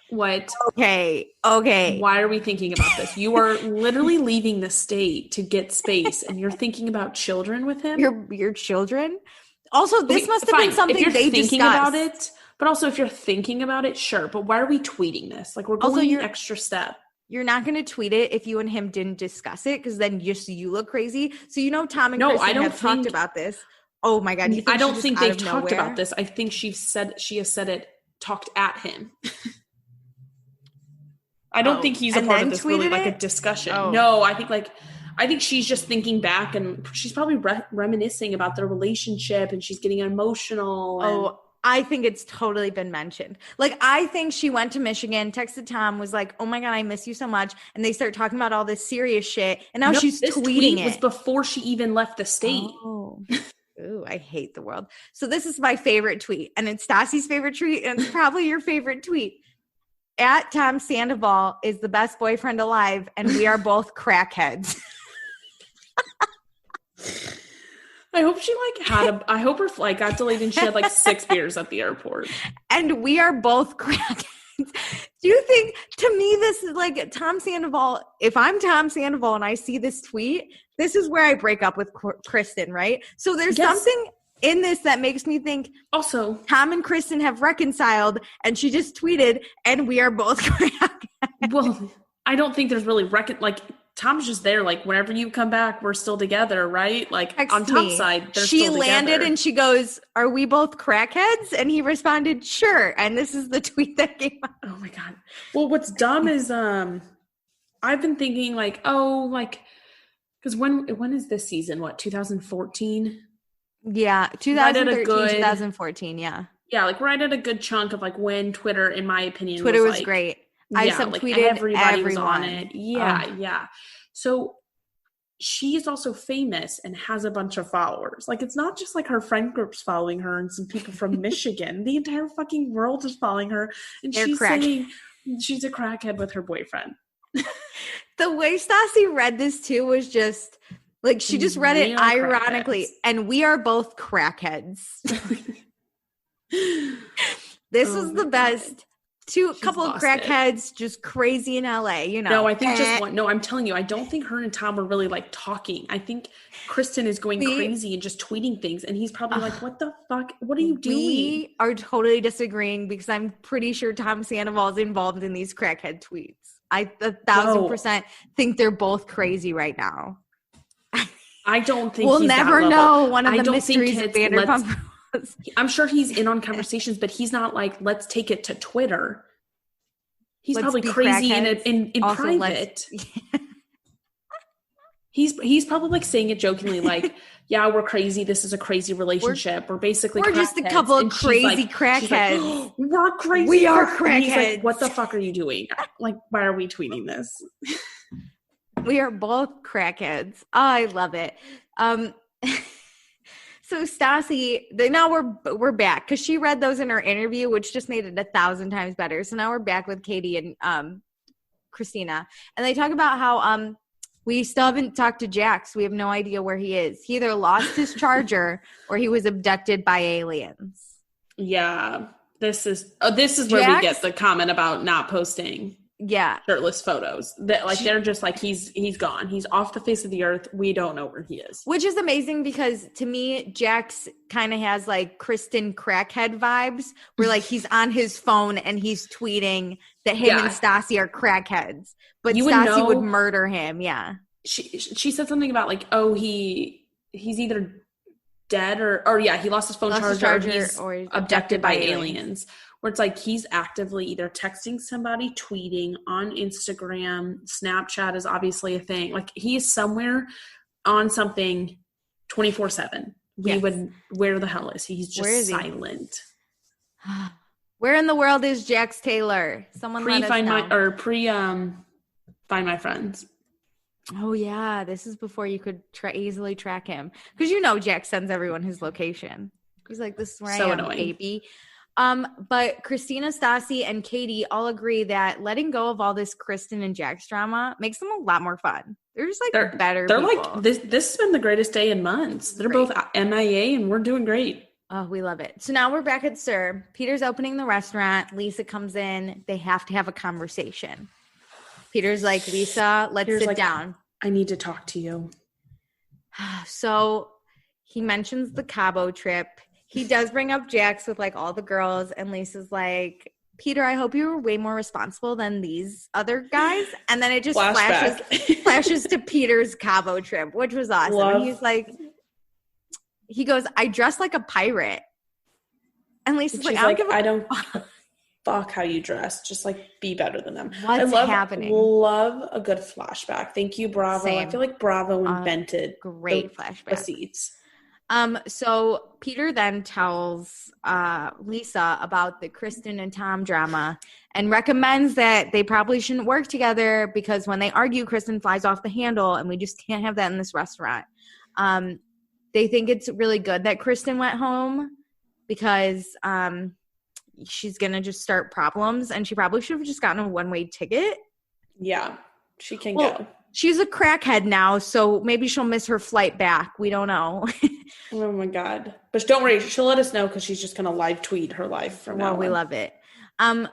What? Okay. Why are we thinking about this? You are literally leaving the state to get space, and you're thinking about children with him? Your children? Also, this must have been something they discussed. About it, but also if you're thinking about it, sure. But why are we tweeting this? Like, we're going an extra step. You're not going to tweet it if you and him didn't discuss it, because then you look crazy. So Tom and Kristen have talked about this. Oh my God. I don't think they've talked about this. I think she has said it, talked at him. I don't think he's a part of this really like a discussion. Oh. No, I think she's just thinking back, and she's probably reminiscing about their relationship, and she's getting emotional. I think it's totally been mentioned. Like, I think she went to Michigan, texted Tom, was like, oh my God, I miss you so much. And they start talking about all this serious shit. And now she's tweeting it. Was before she even left the state. Oh. Ooh, I hate the world. So this is my favorite tweet, and it's Stassi's favorite tweet, and it's probably your favorite tweet. At Tom Sandoval is the best boyfriend alive, and we are both crackheads. I hope she I hope her flight got delayed and she had 6 beers at the airport. And we are both crackheads. Do you think, to me, this is like Tom Sandoval, if I'm Tom Sandoval and I see this tweet, this is where I break up with Kristen, right? So there's something in this that makes me think also Tom and Kristen have reconciled, and she just tweeted, and we are both crackheads. Well, I don't think there's really Tom's just there, whenever you come back, we're still together, right? On Tom's side, they're still together. She landed and she goes, are we both crackheads? And he responded, sure. And this is the tweet that came out. Oh my God. Well, what's dumb is I've been thinking because when is this season? What, 2014? Yeah, 2013, 2014, yeah. Yeah, right at a good chunk of when Twitter, in my opinion, Twitter was great. I subtweeted everybody everyone. Was on it. Yeah. So she is also famous and has a bunch of followers. It's not just her friend group's following her and some people from Michigan. The entire fucking world is following her, and she's saying she's a crackhead with her boyfriend. The way Stassi read this too was just she just read it ironically, and we are both crackheads. This was the best. Couple of crackheads just crazy in LA, No, I think just one. No, I'm telling you, I don't think her and Tom are really talking. I think Kristen is going crazy and just tweeting things, and he's probably what the fuck? What are you doing? We are totally disagreeing, because I'm pretty sure Tom Sandoval is involved in these crackhead tweets. I 1,000% think they're both crazy right now. I don't think we'll never know one of the mysteries of Vanderpump. I'm sure he's in on conversations, but he's not let's take it to Twitter. He's probably crazy in private. He's probably saying it jokingly, yeah, we're crazy. This is a crazy relationship. We're basically just a couple of crazy crackheads. We're crazy. We are crackheads. He's what the fuck are you doing? Why are we tweeting this? We are both crackheads. Oh, I love it. So Stassi, now we're back, because she read those in her interview, which just made it 1,000 times better. So now we're back with Katie and Christina, and they talk about how we still haven't talked to Jax. We have no idea where he is. He either lost his charger or he was abducted by aliens. Yeah, this is where we get the comment about not posting. Yeah, shirtless photos that they're just he's gone. He's off the face of the earth. We don't know where he is, which is amazing, because to me, Jax kind of has Kristen crackhead vibes, where he's on his phone and he's tweeting that him and Stassi are crackheads, but Stassi would murder him. Yeah, she said something about he's either dead or he lost his phone charger or he's abducted by aliens. where it's like he's actively either texting somebody, tweeting on Instagram, Snapchat is obviously a thing. Like he's somewhere on something 24/7. Where the hell is he? He's just silent. Where in the world is Jax Taylor? Someone let us know. Find my friends. Oh yeah, this is before you could easily track him, because Jax sends everyone his location. He's like, "This is where I am, annoying. Baby." But Christina, Stassi, and Katie all agree that letting go of all this Kristen and Jax drama makes them a lot more fun. They're just like better. They're people. Like this has been the greatest day in months. They're both MIA and we're doing great. Oh, we love it. So now we're back at Sir. Peter's opening the restaurant. Lisa comes in. They have to have a conversation. Peter's like, Lisa, let's sit down. I need to talk to you. So he mentions the Cabo trip. He does bring up Jax with like all the girls, and Lisa's like, Peter, I hope you were way more responsible than these other guys. And then it just flashes to Peter's Cabo trip, which was awesome. And he's like, he goes, I dress like a pirate. And Lisa's like, I don't fuck how you dress. Just like be better than them. What's happening? Love a good flashback. Thank you, Bravo. Same. I feel like Bravo invented great flashback receipts. So Peter then tells Lisa about the Kristen and Tom drama and recommends that they probably shouldn't work together because when they argue, Kristen flies off the handle and we just can't have that in this restaurant. They think it's really good that Kristen went home because she's going to just start problems and she probably should have just gotten a one-way ticket. Yeah, she can go. She's a crackhead now, so maybe she'll miss her flight back. We don't know. Oh, my God. But don't worry. She'll let us know because she's just going to live tweet her life from now on. We love it.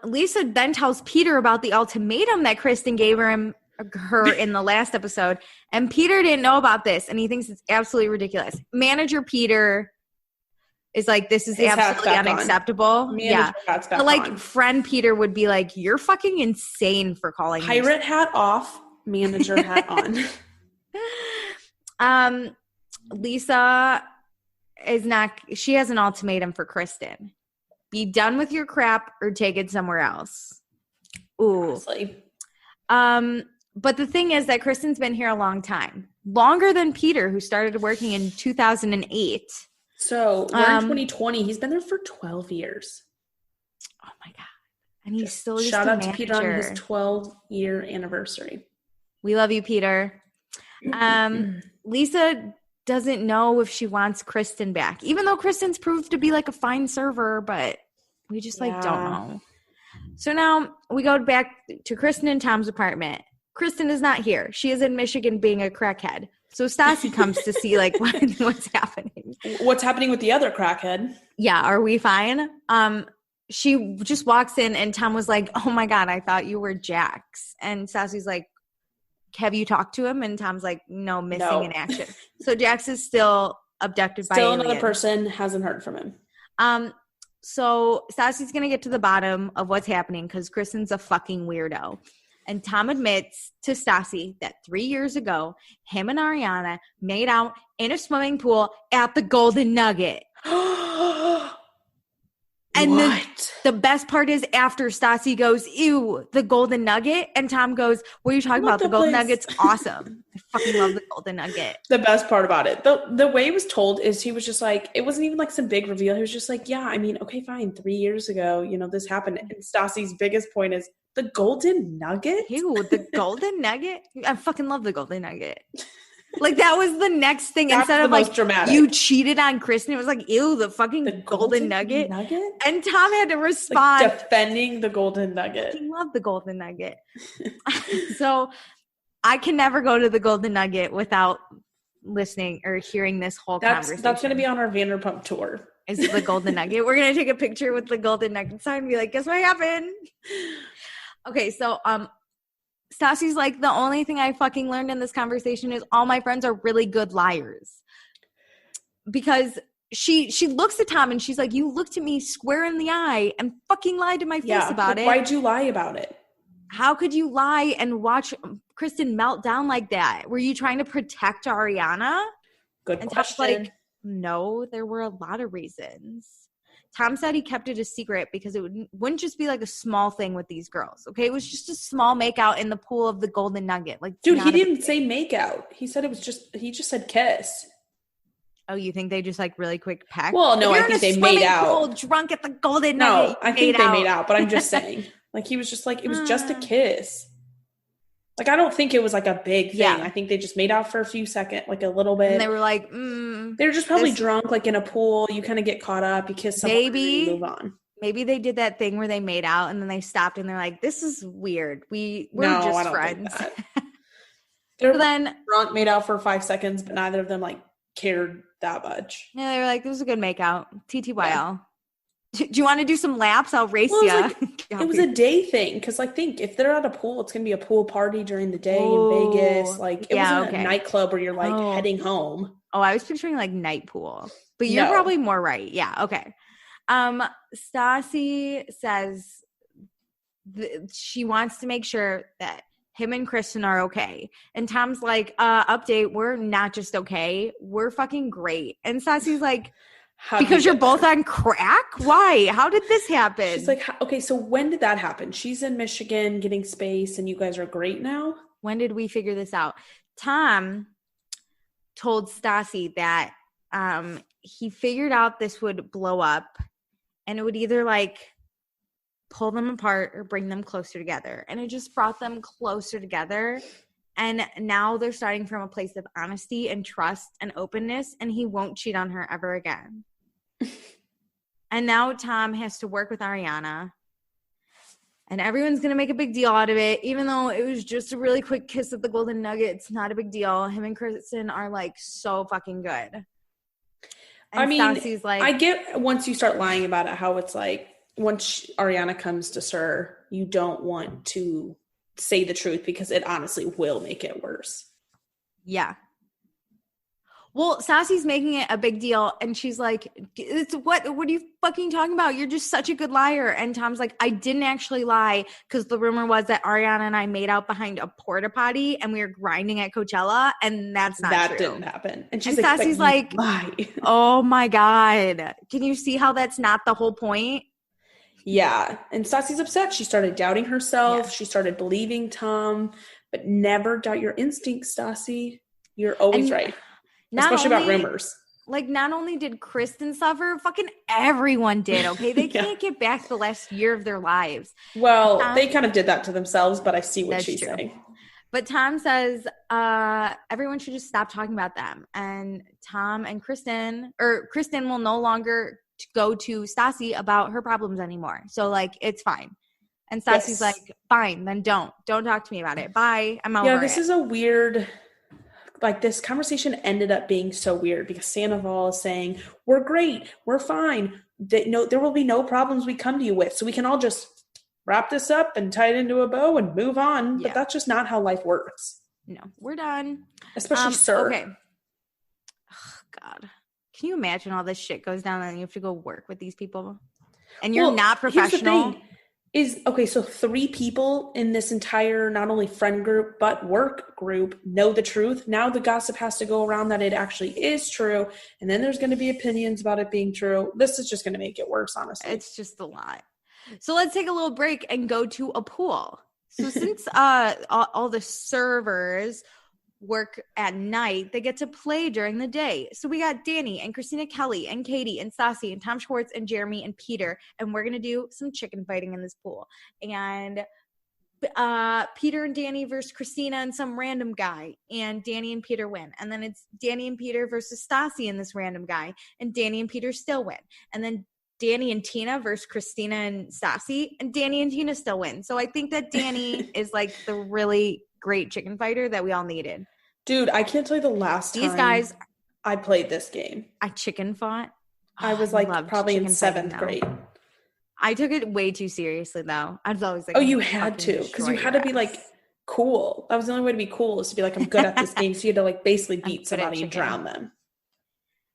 Lisa then tells Peter about the ultimatum that Kristen gave her in the last episode. And Peter didn't know about this, and he thinks it's absolutely ridiculous. Manager Peter is like, this is absolutely unacceptable. But friend Peter would be like, you're fucking insane for calling pirate hat off. Manager hat on. Lisa she has an ultimatum for Kristen. Be done with your crap or take it somewhere else. Ooh. Honestly. But the thing is that Kristen's been here a long time. Longer than Peter, who started working in 2008. So we're in 2020. He's been there for 12 years. Oh my God. And he's still just shout out to Peter on his 12-year anniversary. We love you, Peter. Lisa doesn't know if she wants Kristen back, even though Kristen's proved to be like a fine server, but we just don't know. So now we go back to Kristen and Tom's apartment. Kristen is not here. She is in Michigan being a crackhead. So Stassi comes to see what's happening. What's happening with the other crackhead? Yeah, are we fine? She just walks in and Tom was like, oh my God, I thought you were Jax. And Stassi's like, have you talked to him? And Tom's like, no, missing in action. So Jax is still abducted by aliens. Another person, hasn't heard from him. So Stassi's going to get to the bottom of what's happening because Kristen's a fucking weirdo. And Tom admits to Stassi that 3 years ago, him and Ariana made out in a swimming pool at the Golden Nugget. And the best part is after Stassi goes, ew, the Golden Nugget. And Tom goes, what are you talking about? The Golden Nugget's awesome. I fucking love the Golden Nugget. The best part about it, the way it was told is he was just like, it wasn't even like some big reveal. He was just like, yeah, I mean, okay, fine. 3 years ago, this happened. And Stassi's biggest point is the Golden Nugget? Ew, the Golden Nugget? I fucking love the Golden Nugget. That was the next thing. That's instead of most dramatic. You cheated on Kristen. It was like, ew, the fucking Golden Nugget. And Tom had to respond. Defending the Golden Nugget. I love the Golden Nugget. So I can never go to the Golden Nugget without listening or hearing this whole conversation. That's going to be on our Vanderpump tour. Is the Golden Nugget. We're going to take a picture with the Golden Nugget sign and be like, guess what happened? Okay, so Stassi's like, the only thing I fucking learned in this conversation is all my friends are really good liars. Because she looks at Tom and she's like, you looked at me square in the eye and fucking lied to my face about it. Why'd you lie about it? How could you lie and watch Kristen melt down like that? Were you trying to protect Ariana? Good question. Tom's like, no, there were a lot of reasons. Tom said he kept it a secret because it wouldn't just be like a small thing with these girls. Okay, it was just a small makeout in the pool of the Golden Nugget. Like, dude, he didn't say makeout. He said he just said kiss. Oh, you think they just like really quick peck? Well, no, I think they made out. Drunk at the Golden Nugget. No, I think they made out, but I'm just saying. Like, he was just like, it was just a kiss. Like, I don't think it was like a big thing. Yeah. I think they just made out for a few seconds, like a little bit. And they were like, they were just probably drunk, like in a pool. You kind of get caught up. You kiss someone and you move on. Maybe they did that thing where they made out and then they stopped and they're like, this is weird. We're just friends. They're then drunk, made out for 5 seconds, but neither of them like cared that much. Yeah, they were like, it was a good makeout. TTYL. Yeah. Do you want to do some laps? I'll race you. Like, it was a day thing. Because, like, think, if they're at a pool, it's going to be a pool party during the day in Vegas. Like, it wasn't a nightclub where you're, like, heading home. Oh, I was picturing, like, night pool. But you're probably more right. Yeah, okay. Stassi says she wants to make sure that him and Kristen are okay. And Tom's like, update, we're not just okay. We're fucking great. And Stassi's like, because you're both on crack? Why? How did this happen? She's like, okay, so when did that happen? She's in Michigan getting space and you guys are great now? When did we figure this out? Tom told Stassi that he figured out this would blow up and it would either like pull them apart or bring them closer together. And it just brought them closer together. And now they're starting from a place of honesty and trust and openness, and he won't cheat on her ever again. And now Tom has to work with Ariana, and everyone's going to make a big deal out of it, even though it was just a really quick kiss at the Golden Nugget. It's not a big deal. Him and Kristen are, like, so fucking good. And I mean, Stassi's like, I get once you start lying about it, how it's like, once Ariana comes to SUR, you don't want to say the truth because it honestly will make it worse. Yeah. Well, Stassi's making it a big deal and she's like, "It's what are you fucking talking about? You're just such a good liar." And Tom's like, "I didn't actually lie because the rumor was that Ariana and I made out behind a porta potty and we were grinding at Coachella, and that's not that true." Didn't happen. And she's Stassi's like, "Oh my God. Can you see how that's not the whole point?" Yeah. And Stassi's upset. She started doubting herself. Yeah. She started believing Tom, but never doubt your instincts, Stassi. You're always right. Especially about rumors. Like, not only did Kristen suffer, fucking everyone did, okay? They can't get back the last year of their lives. Well, they kind of did that to themselves, but I see what she's saying. But Tom says everyone should just stop talking about them. And Tom and Kristen will no longer go to Stassi about her problems anymore. So, like, it's fine. And Stassi's like, fine, then don't talk to me about it. Bye. I'm over it. Yeah, this is a weird, like, this conversation ended up being so weird because Sandoval is saying, we're great, we're fine. There will be no problems we come to you with. So we can all just wrap this up and tie it into a bow and move on. Yeah. But that's just not how life works. No, we're done. Especially SUR. Okay. Oh, God. Can you imagine all this shit goes down and you have to go work with these people? And you're not professional. Here's the thing, so 3 people in this entire not only friend group but work group know the truth. Now the gossip has to go around that it actually is true. And then there's going to be opinions about it being true. This is just going to make it worse, honestly. It's just a lot. So let's take a little break and go to a pool. So since all the servers work at night, they get to play during the day. So we got Danny and Christina Kelly and Katie and Stassi and Tom Schwartz and Jeremy and Peter, and we're gonna do some chicken fighting in this pool. And Peter and Danny versus Christina and some random guy, and Danny and Peter win. And then it's Danny and Peter versus Stassi and this random guy, and Danny and Peter still win. And then Danny and Tina versus Christina and Stassi, and Danny and Tina still win. So I think that Danny is like the really great chicken fighter that we all needed. Dude, I can't tell you the last time I played this game. I chicken fought. I was like probably in 7th grade. I took it way too seriously though. I was always like, oh, you had to, because you had to be like cool. That was the only way to be cool, is to be like, I'm good at this game. So you had to like basically beat somebody and drown them.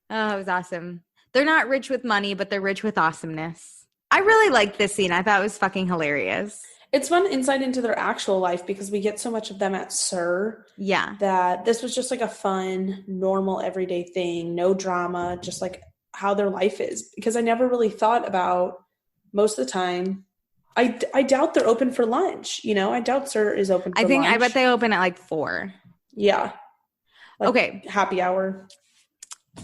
Oh, it was awesome. They're not rich with money, but they're rich with awesomeness. I really liked this scene. I thought it was fucking hilarious. It's fun insight into their actual life because we get so much of them at SUR. Yeah. That this was just like a fun, normal, everyday thing. No drama. Just like how their life is, because I never really thought about most of the time. I doubt they're open for lunch. You know, I doubt Sir is open for lunch. I bet they open at like 4. Yeah. Like okay. Happy hour.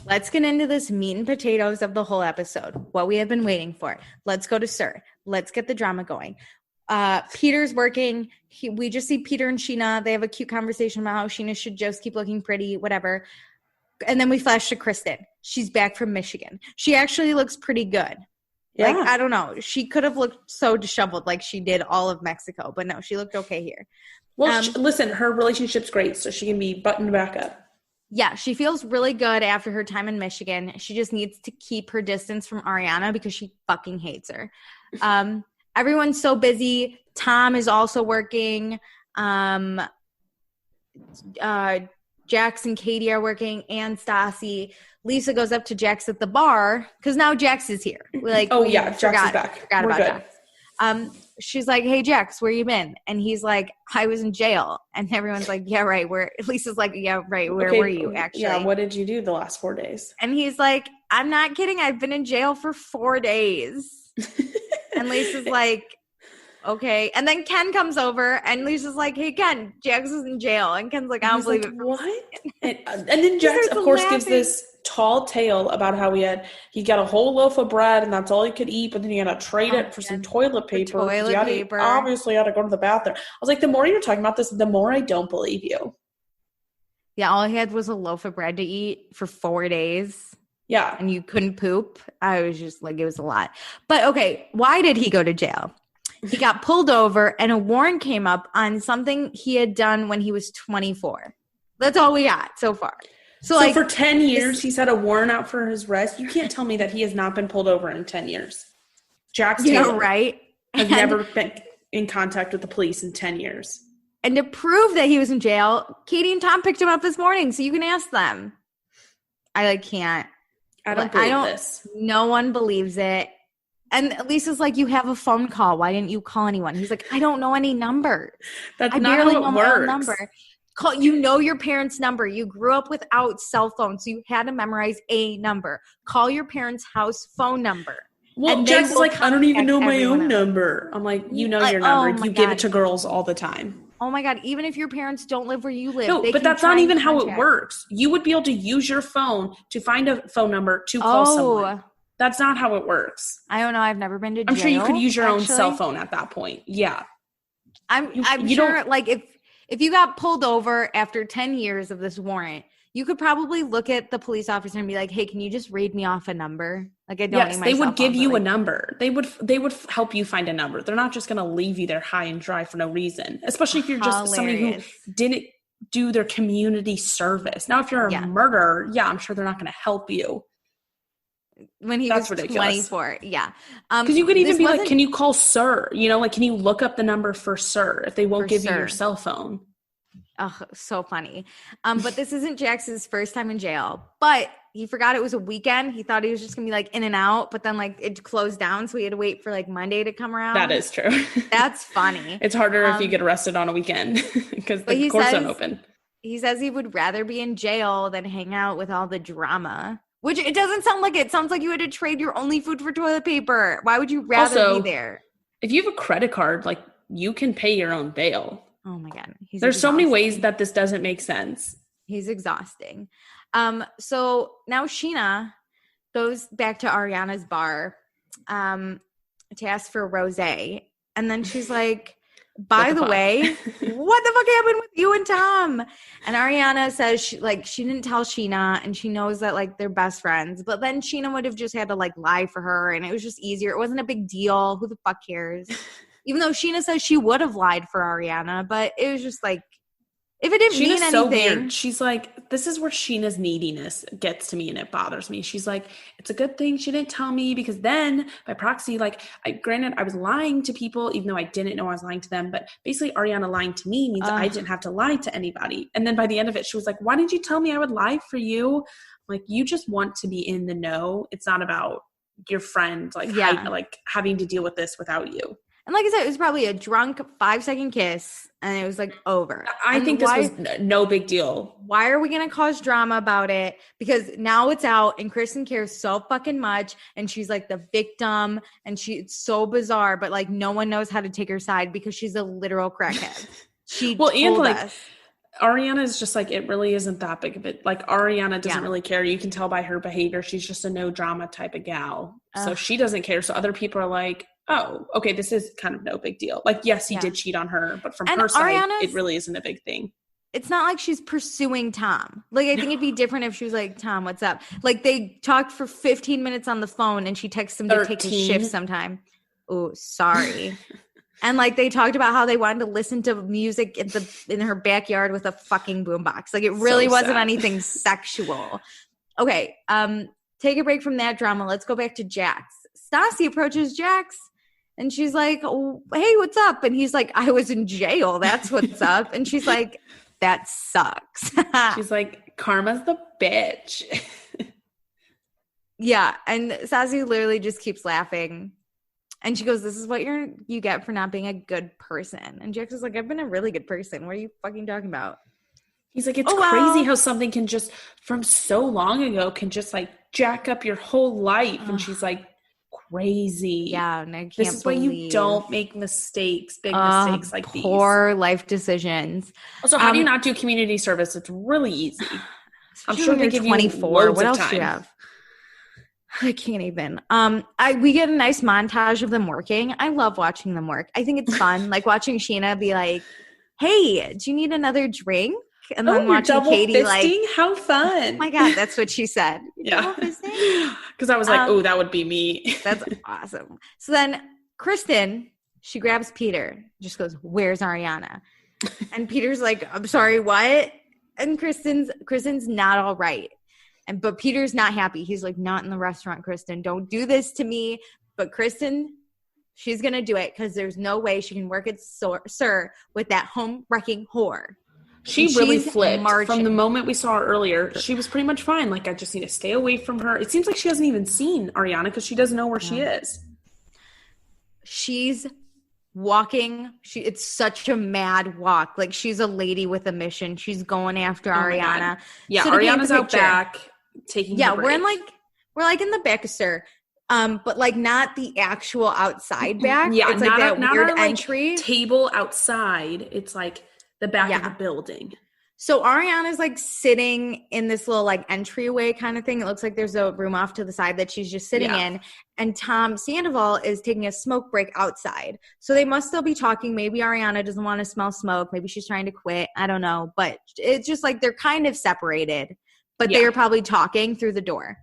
Let's get into this meat and potatoes of the whole episode. What we have been waiting for. Let's go to Sir. Let's get the drama going. Peter's working. We just see Peter and Scheana. They have a cute conversation about how Scheana should just keep looking pretty, whatever. And then we flash to Kristen. She's back from Michigan. She actually looks pretty good. Yeah. Like, I don't know. She could have looked so disheveled like she did all of Mexico, but no, she looked okay here. Well, listen, her relationship's great, so she can be buttoned back up. Yeah, she feels really good after her time in Michigan. She just needs to keep her distance from Ariana because she fucking hates her. Everyone's so busy. Tom is also working. Jax and Katie are working, and Stassi. Lisa goes up to Jax at the bar because now Jax is here. Jax is back. Forgot about Jax. She's like, "Hey, Jax, where you been?" And he's like, "I was in jail." And everyone's like, "Yeah, right." Lisa's like, "Yeah, right. Where were you actually?" Yeah, what did you do the last 4 days? And he's like, "I'm not kidding. I've been in jail for 4 days." And Lisa's like, okay. And then Ken comes over and Lisa's like, "Hey, Ken, Jax is in jail." And Ken's like, "I don't believe it." What? And then Jax, of course, gives this tall tale about how he got a whole loaf of bread and that's all he could eat, but then he had to trade it for some toilet paper. Obviously had to go to the bathroom. I was like, the more you're talking about this, the more I don't believe you. Yeah, all he had was a loaf of bread to eat for 4 days. Yeah. And you couldn't poop. I was just like, it was a lot. But okay, why did he go to jail? He got pulled over and a warrant came up on something he had done when he was 24. That's all we got so far. So like, for 10 years, he's had a warrant out for his arrest. You can't tell me that he has not been pulled over in 10 years. Jax Taylor right? has never been in contact with the police in 10 years. And to prove that he was in jail, Katie and Tom picked him up this morning, so you can ask them. I can't. I don't believe this. No one believes it. And Lisa's like, "You have a phone call. Why didn't you call anyone?" He's like, "I don't know any numbers. That's not how it works. My own number." You know your parents' number. You grew up without cell phones, so you had to memorize a number. Call your parents' house phone number. Well, Jax is like, "I don't even know my own number." I'm like, "You know your number. You give it to girls all the time." Oh my God, even if your parents don't live where you live. No, but that's not even how it works. You would be able to use your phone to find a phone number to call someone. That's not how it works. I don't know. I've never been to jail. I'm sure you could use your own cell phone at that point. Yeah. I'm sure, like, if you got pulled over after 10 years of this warrant, you could probably look at the police officer and be like, "Hey, can you just read me off a number?" Like, I don't need my cell phone. Yes, they would give you a number. They would help you find a number. They're not just going to leave you there high and dry for no reason, especially if you're just somebody who didn't do their community service. Now, if you're a murderer, I'm sure they're not going to help you. When he was 24. Yeah. Because you could even be like, "Can you call Sir?" You know, like, "Can you look up the number for Sir?" if they won't give you your cell phone. Oh, so funny. But this isn't Jax's first time in jail. But he forgot it was a weekend. He thought he was just going to be like in and out. But then like it closed down. So he had to wait for like Monday to come around. That is true. That's funny. It's harder if you get arrested on a weekend because the courts don't open. He says he would rather be in jail than hang out with all the drama. Which it doesn't sound like it. Sounds like you had to trade your only food for toilet paper. Why would you rather be there? If you have a credit card, like, you can pay your own bail. Oh my God. There's so many ways that this doesn't make sense. He's exhausting. So now Scheana goes back to Ariana's bar to ask for rosé. And then she's like, "By the way, what the fuck happened with you and Tom?" And Ariana says she didn't tell Scheana, and she knows that like they're best friends. But then Scheana would have just had to like lie for her, and it was just easier. It wasn't a big deal. Who the fuck cares? Even though Scheana says she would have lied for Ariana, but it was just like, if it didn't mean anything. So weird. She's like, this is where Sheena's neediness gets to me and it bothers me. She's like, it's a good thing she didn't tell me because then by proxy, like, granted, I was lying to people even though I didn't know I was lying to them. But basically Ariana lying to me means I didn't have to lie to anybody. And then by the end of it, she was like, why didn't you tell me I would lie for you? Like, you just want to be in the know. It's not about your friend, like, having to deal with this without you. And like I said, it was probably a drunk 5-second kiss, And it was like over. I think this was no big deal. Why are we going to cause drama about it? Because now it's out and Kristen cares so fucking much. And she's like the victim. And it's so bizarre. But like no one knows how to take her side because she's a literal crackhead. She told us. Ariana is just like, it really isn't that big of it. Like Ariana doesn't really care. You can tell by her behavior. She's just a no drama type of gal. So she doesn't care. So other people are like, oh, okay, this is kind of no big deal. Like, yes, he did cheat on her, but from her side, it really isn't a big thing. It's not like she's pursuing Tom. Like, I think it'd be different if she was like, Tom, what's up? Like, they talked for 15 minutes on the phone and she texts him to take his shift sometime. Oh, sorry. And like, they talked about how they wanted to listen to music in her backyard with a fucking boombox. Like, it really wasn't anything sexual. Okay, take a break from that drama. Let's go back to Jax. Stassi approaches Jax. And she's like, oh, hey, what's up? And he's like, I was in jail. That's what's up. And she's like, that sucks. She's like, karma's the bitch. Yeah. And Stassi literally just keeps laughing. And she goes, this is what you get for not being a good person. And Jax is like, I've been a really good person. What are you fucking talking about? He's like, it's crazy how something can just, from so long ago, can just like jack up your whole life. And she's like, crazy. Yeah, and I can't This is why you don't make mistakes, big mistakes like these. Poor life decisions. Also, how do you not do community service? It's really easy. I'm sure they give 24. you loads what of else time. Do you have? I can't even. We get a nice montage of them working. I love watching them work. I think it's fun. Like watching Scheana be like, hey, do you need another drink? And then watching Katie fisting? Like, how fun. Oh my God, that's what she said. Yeah. Because I was like, oh, that would be me. That's awesome. So then Kristen, she grabs Peter, just goes, where's Ariana? And Peter's like, I'm sorry, what? And Kristen's not all right. But Peter's not happy. He's like, not in the restaurant, Kristen. Don't do this to me. But Kristen, she's going to do it because there's no way she can work at Sir with that home-wrecking whore. She really flipped from the moment we saw her earlier. She was pretty much fine. Like, I just need to stay away from her. It seems like she hasn't even seen Ariana because she doesn't know where she is. She's walking. It's such a mad walk. Like, she's a lady with a mission. She's going after Ariana. Yeah, so Ariana's out back taking her break. we're like in the back of Sir. But like not the actual outside back. Yeah, it's like that weird entry. Like, table outside. It's like the back of the building. So Ariana's like sitting in this little like entryway kind of thing. It looks like there's a room off to the side that she's just sitting in. And Tom Sandoval is taking a smoke break outside. So they must still be talking. Maybe Ariana doesn't want to smell smoke. Maybe she's trying to quit. I don't know. But it's just like they're kind of separated. But they are probably talking through the door.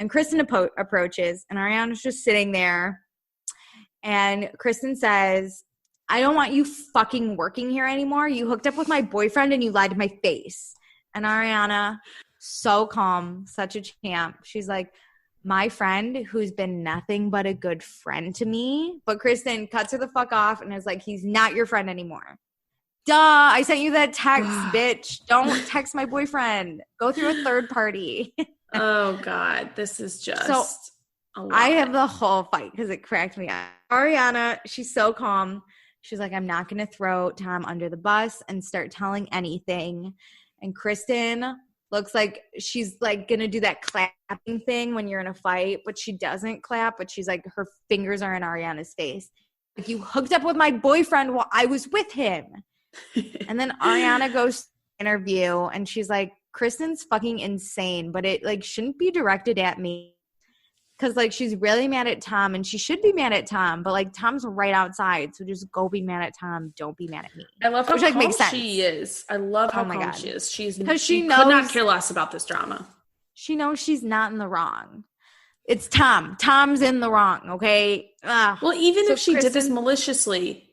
And Kristen approaches. And Ariana's just sitting there. And Kristen says, I don't want you fucking working here anymore. You hooked up with my boyfriend and you lied to my face. And Ariana, so calm, such a champ. She's like, my friend who's been nothing but a good friend to me. But Kristen cuts her the fuck off and is like, he's not your friend anymore. Duh, I sent you that text, bitch. Don't text my boyfriend. Go through a third party. Oh, God. This is just a lot. I have the whole fight because it cracked me up. Ariana, she's so calm. She's like, I'm not going to throw Tom under the bus and start telling anything. And Kristen looks like she's like going to do that clapping thing when you're in a fight, but she doesn't clap, but she's like, her fingers are in Ariana's face. Like, you hooked up with my boyfriend while I was with him. And then Ariana goes to the interview and she's like, Kristen's fucking insane, but it like shouldn't be directed at me. Because, like, she's really mad at Tom, and she should be mad at Tom, but, like, Tom's right outside, so just go be mad at Tom. Don't be mad at me. I love how calm she is. I love how calm she is. She could not care less about this drama. She knows she's not in the wrong. It's Tom. Tom's in the wrong, okay? Well, even if she did this maliciously,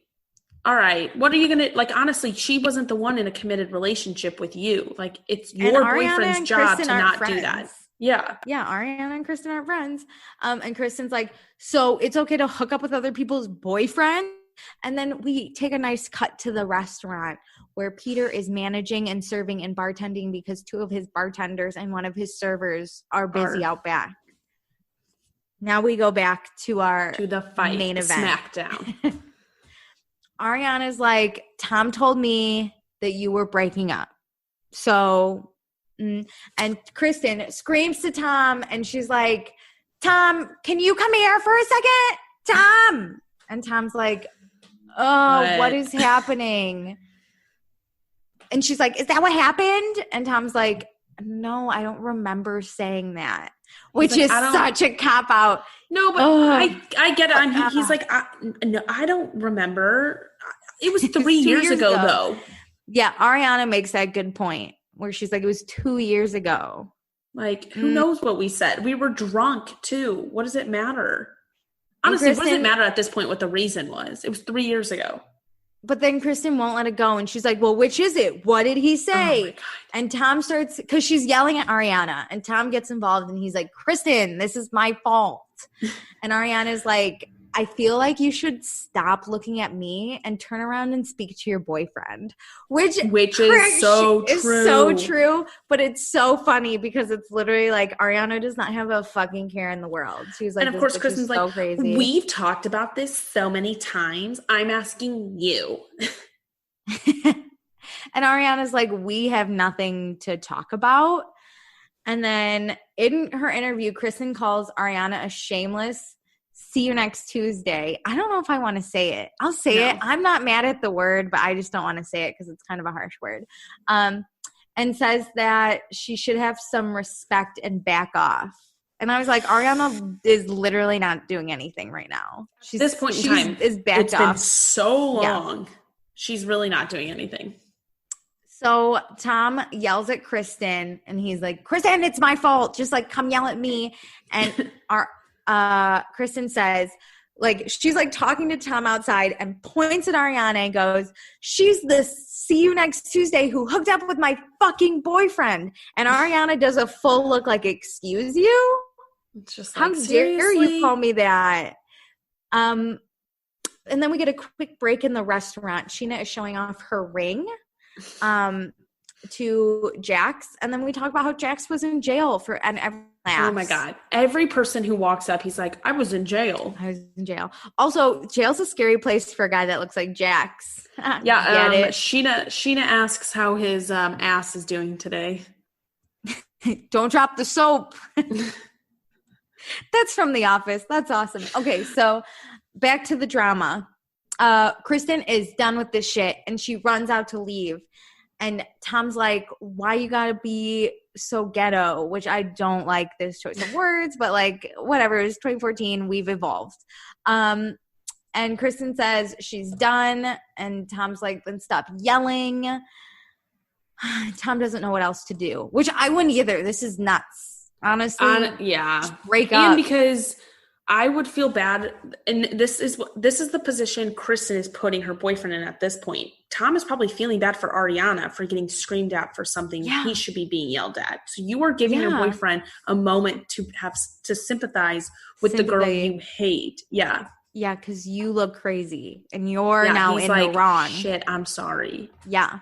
all right, what are you going to – like, honestly, she wasn't the one in a committed relationship with you. Like, it's your boyfriend's job to not do that. Yeah. Yeah, Ariana and Kristen are friends. And Kristen's like, so it's okay to hook up with other people's boyfriends? And then we take a nice cut to the restaurant where Peter is managing and serving and bartending because two of his bartenders and one of his servers are busy out back. Now we go back to the fight, main event. SmackDown. Ariana's like, Tom told me that you were breaking up. So, and Kristen screams to Tom and she's like, Tom, can you come here for a second? Tom! And Tom's like, oh, what is happening? And she's like, is that what happened? And Tom's like, no, I don't remember saying that. Which is such a cop-out. No, but I get it. He's like, no, I don't remember. It was 3 years ago, though. Yeah, Ariana makes that good point where she's like, it was 2 years ago. Like, who knows what we said? We were drunk, too. What does it matter? Honestly, what does it matter at this point what the reason was? It was 3 years ago. But then Kristen won't let it go. And she's like, well, which is it? What did he say? Oh my God. And Tom starts, because she's yelling at Ariana. And Tom gets involved and he's like, Kristen, this is my fault. And Ariana's like, I feel like you should stop looking at me and turn around and speak to your boyfriend. Which is so true. Is so true. But it's so funny because it's literally like Ariana does not have a fucking care in the world. She's like, and of course, Kristen's so like, crazy. We've talked about this so many times. I'm asking you. And Ariana's like, we have nothing to talk about. And then in her interview, Kristen calls Ariana a shameless see you next Tuesday. I don't know if I want to say it. I'll say it. I'm not mad at the word, but I just don't want to say it because it's kind of a harsh word. And says that she should have some respect and back off. And I was like, Ariana is literally not doing anything right now. At this point in time, is backed it's off. Been so long. Yeah. She's really not doing anything. So Tom yells at Kristen and he's like, Kristen, it's my fault. Just like, come yell at me. And Kristen says, like, she's like talking to Tom outside and points at Ariana and goes, she's the see you next Tuesday who hooked up with my fucking boyfriend. And Ariana does a full look like, excuse you? It's just like, how dare you call me that? And then we get a quick break in the restaurant. Scheana is showing off her ring to Jax. And then we talk about how Jax was in jail and every laughs. Oh my God. Every person who walks up, he's like, I was in jail. I was in jail. Also, jail's a scary place for a guy that looks like Jax. Yeah. Scheana asks how his ass is doing today. Don't drop the soap. That's from The Office. That's awesome. Okay, so back to the drama. Kristen is done with this shit and she runs out to leave. And Tom's like, why you gotta be so ghetto? Which I don't like this choice of words, but like, whatever. It's 2014. We've evolved. And Kristen says she's done. And Tom's like, then stop yelling. Tom doesn't know what else to do, which I wouldn't either. This is nuts. Honestly. Yeah. Just break up. And because I would feel bad, and this is the position Kristen is putting her boyfriend in at this point. Tom is probably feeling bad for Ariana for getting screamed at for something he should be being yelled at. So you are giving your boyfriend a moment to sympathize with the girl you hate. Yeah. Yeah, because you look crazy, and you're now in the wrong. Shit, I'm sorry. Yeah.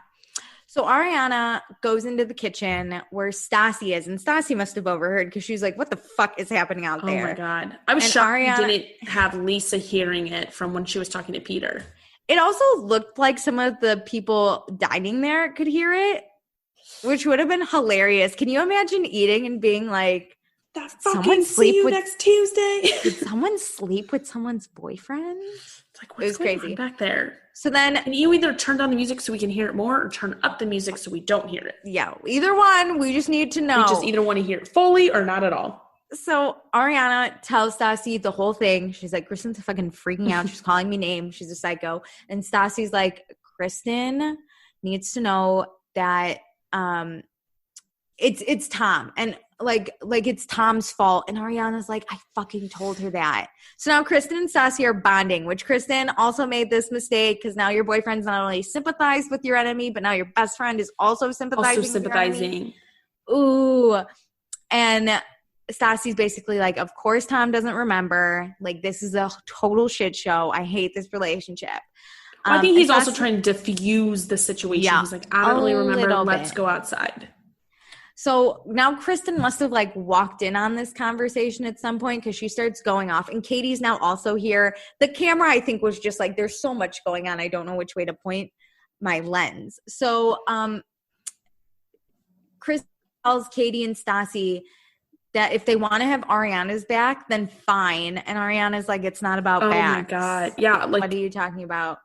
So Ariana goes into the kitchen where Stassi is, and Stassi must have overheard because she's like, what the fuck is happening out there? Oh, my God. I was shocked you didn't have Lisa hearing it from when she was talking to Peter. It also looked like some of the people dining there could hear it, which would have been hilarious. Can you imagine eating and being like, that fucking see you next Tuesday? Did someone sleep with someone's boyfriend? It's like, what's going on back there? So then, and you either turn down the music so we can hear it more or turn up the music so we don't hear it. Yeah, either one. We just need to know. We just either want to hear it fully or not at all. So Ariana tells Stassi the whole thing. She's like, Kristen's fucking freaking out. She's calling me names. She's a psycho. And Stassi's like, Kristen needs to know that it's Tom. And like it's Tom's fault. And Ariana's like, I fucking told her that. So now Kristen and Stassi are bonding, which Kristen also made this mistake because now your boyfriend's not only sympathized with your enemy, but now your best friend is also sympathizing. With your enemy. Ooh. And Stassi's basically like, of course Tom doesn't remember. Like, this is a total shit show. I hate this relationship. I think he's also trying to diffuse the situation. Yeah, he's like, I don't really remember. Let's go outside. So now Kristen must have like walked in on this conversation at some point because she starts going off. And Katie's now also here. The camera, I think, was just like, there's so much going on. I don't know which way to point my lens. So Chris tells Katie and Stassi that if they want to have Ariana's back, then fine. And Ariana's like, it's not about backs. Oh my God. Yeah. Like, what are you talking about?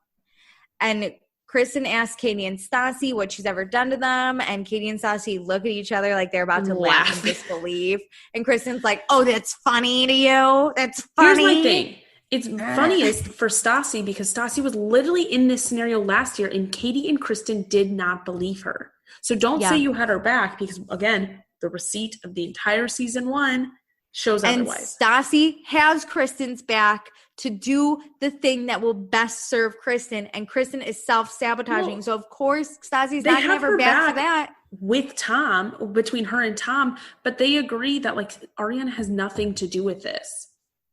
And Kristen asks Katie and Stassi what she's ever done to them. And Katie and Stassi look at each other like they're about to laugh in disbelief. And Kristen's like, oh, that's funny to you? That's funny? Here's my thing. It's funniest for Stassi because Stassi was literally in this scenario last year and Katie and Kristen did not believe her. So don't say you had her back because, again, the receipt of the entire season 1 shows otherwise. And Stassi has Kristen's back to do the thing that will best serve Kristen, and Kristen is self-sabotaging. Well, so, of course, Stassi's not going to have her back for that. With Tom, between her and Tom, but they agree that, like, Ariana has nothing to do with this.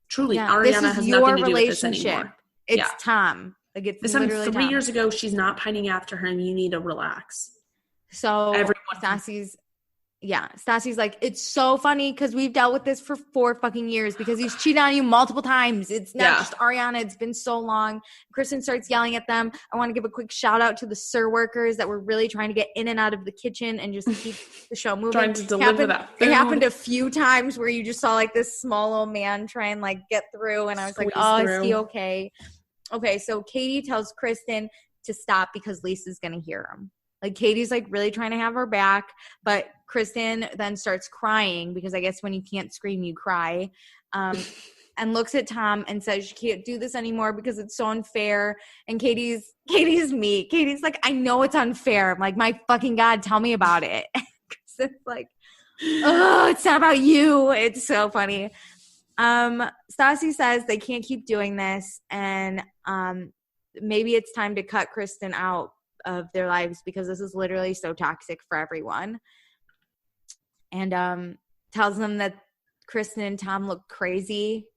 Truly, Ariana has nothing to do with this anymore. It's Tom. Like, it's this literally time 3 Tom. years ago, she's not pining after him. You need to relax. So Stassi's like, it's so funny because we've dealt with this for 4 fucking years because he's cheated on you multiple times. It's not just Ariana. It's been so long. Kristen starts yelling at them. I want to give a quick shout out to the SIR workers that were really trying to get in and out of the kitchen and just keep the show moving. Trying to deliver that food. It happened a few times where you just saw like this small old man try and like get through. And I was like, oh, is he okay? Okay, so Katie tells Kristen to stop because Lisa's going to hear him. Like, Katie's, like, really trying to have her back, but Kristen then starts crying because I guess when you can't scream, you cry, and looks at Tom and says she can't do this anymore because it's so unfair. And Katie's me. Katie's like, I know it's unfair. I'm like, my fucking God, tell me about it. Kristen's like, oh, it's not about you. It's so funny. Stassi says they can't keep doing this, and maybe it's time to cut Kristen out of their lives because this is literally so toxic for everyone. And tells them that Kristen and Tom look crazy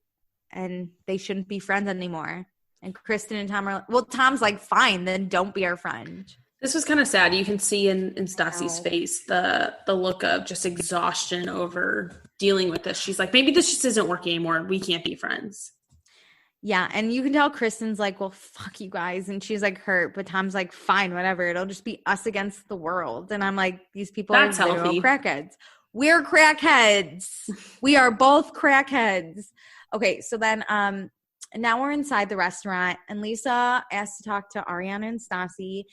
and they shouldn't be friends anymore. And Kristen and Tom are like, well, Tom's like, fine, then don't be our friend. This was kind of sad. You can see in Stassi's face the look of just exhaustion over dealing with this. She's like, maybe this just isn't working anymore. We can't be friends. Yeah, and you can tell Kristen's like, well, fuck you guys. And she's like hurt, but Tom's like, fine, whatever. It'll just be us against the world. And I'm like, these people are literal crackheads. We're crackheads. We are both crackheads. Okay, so then now we're inside the restaurant, and Lisa asks to talk to Ariana and Stassi.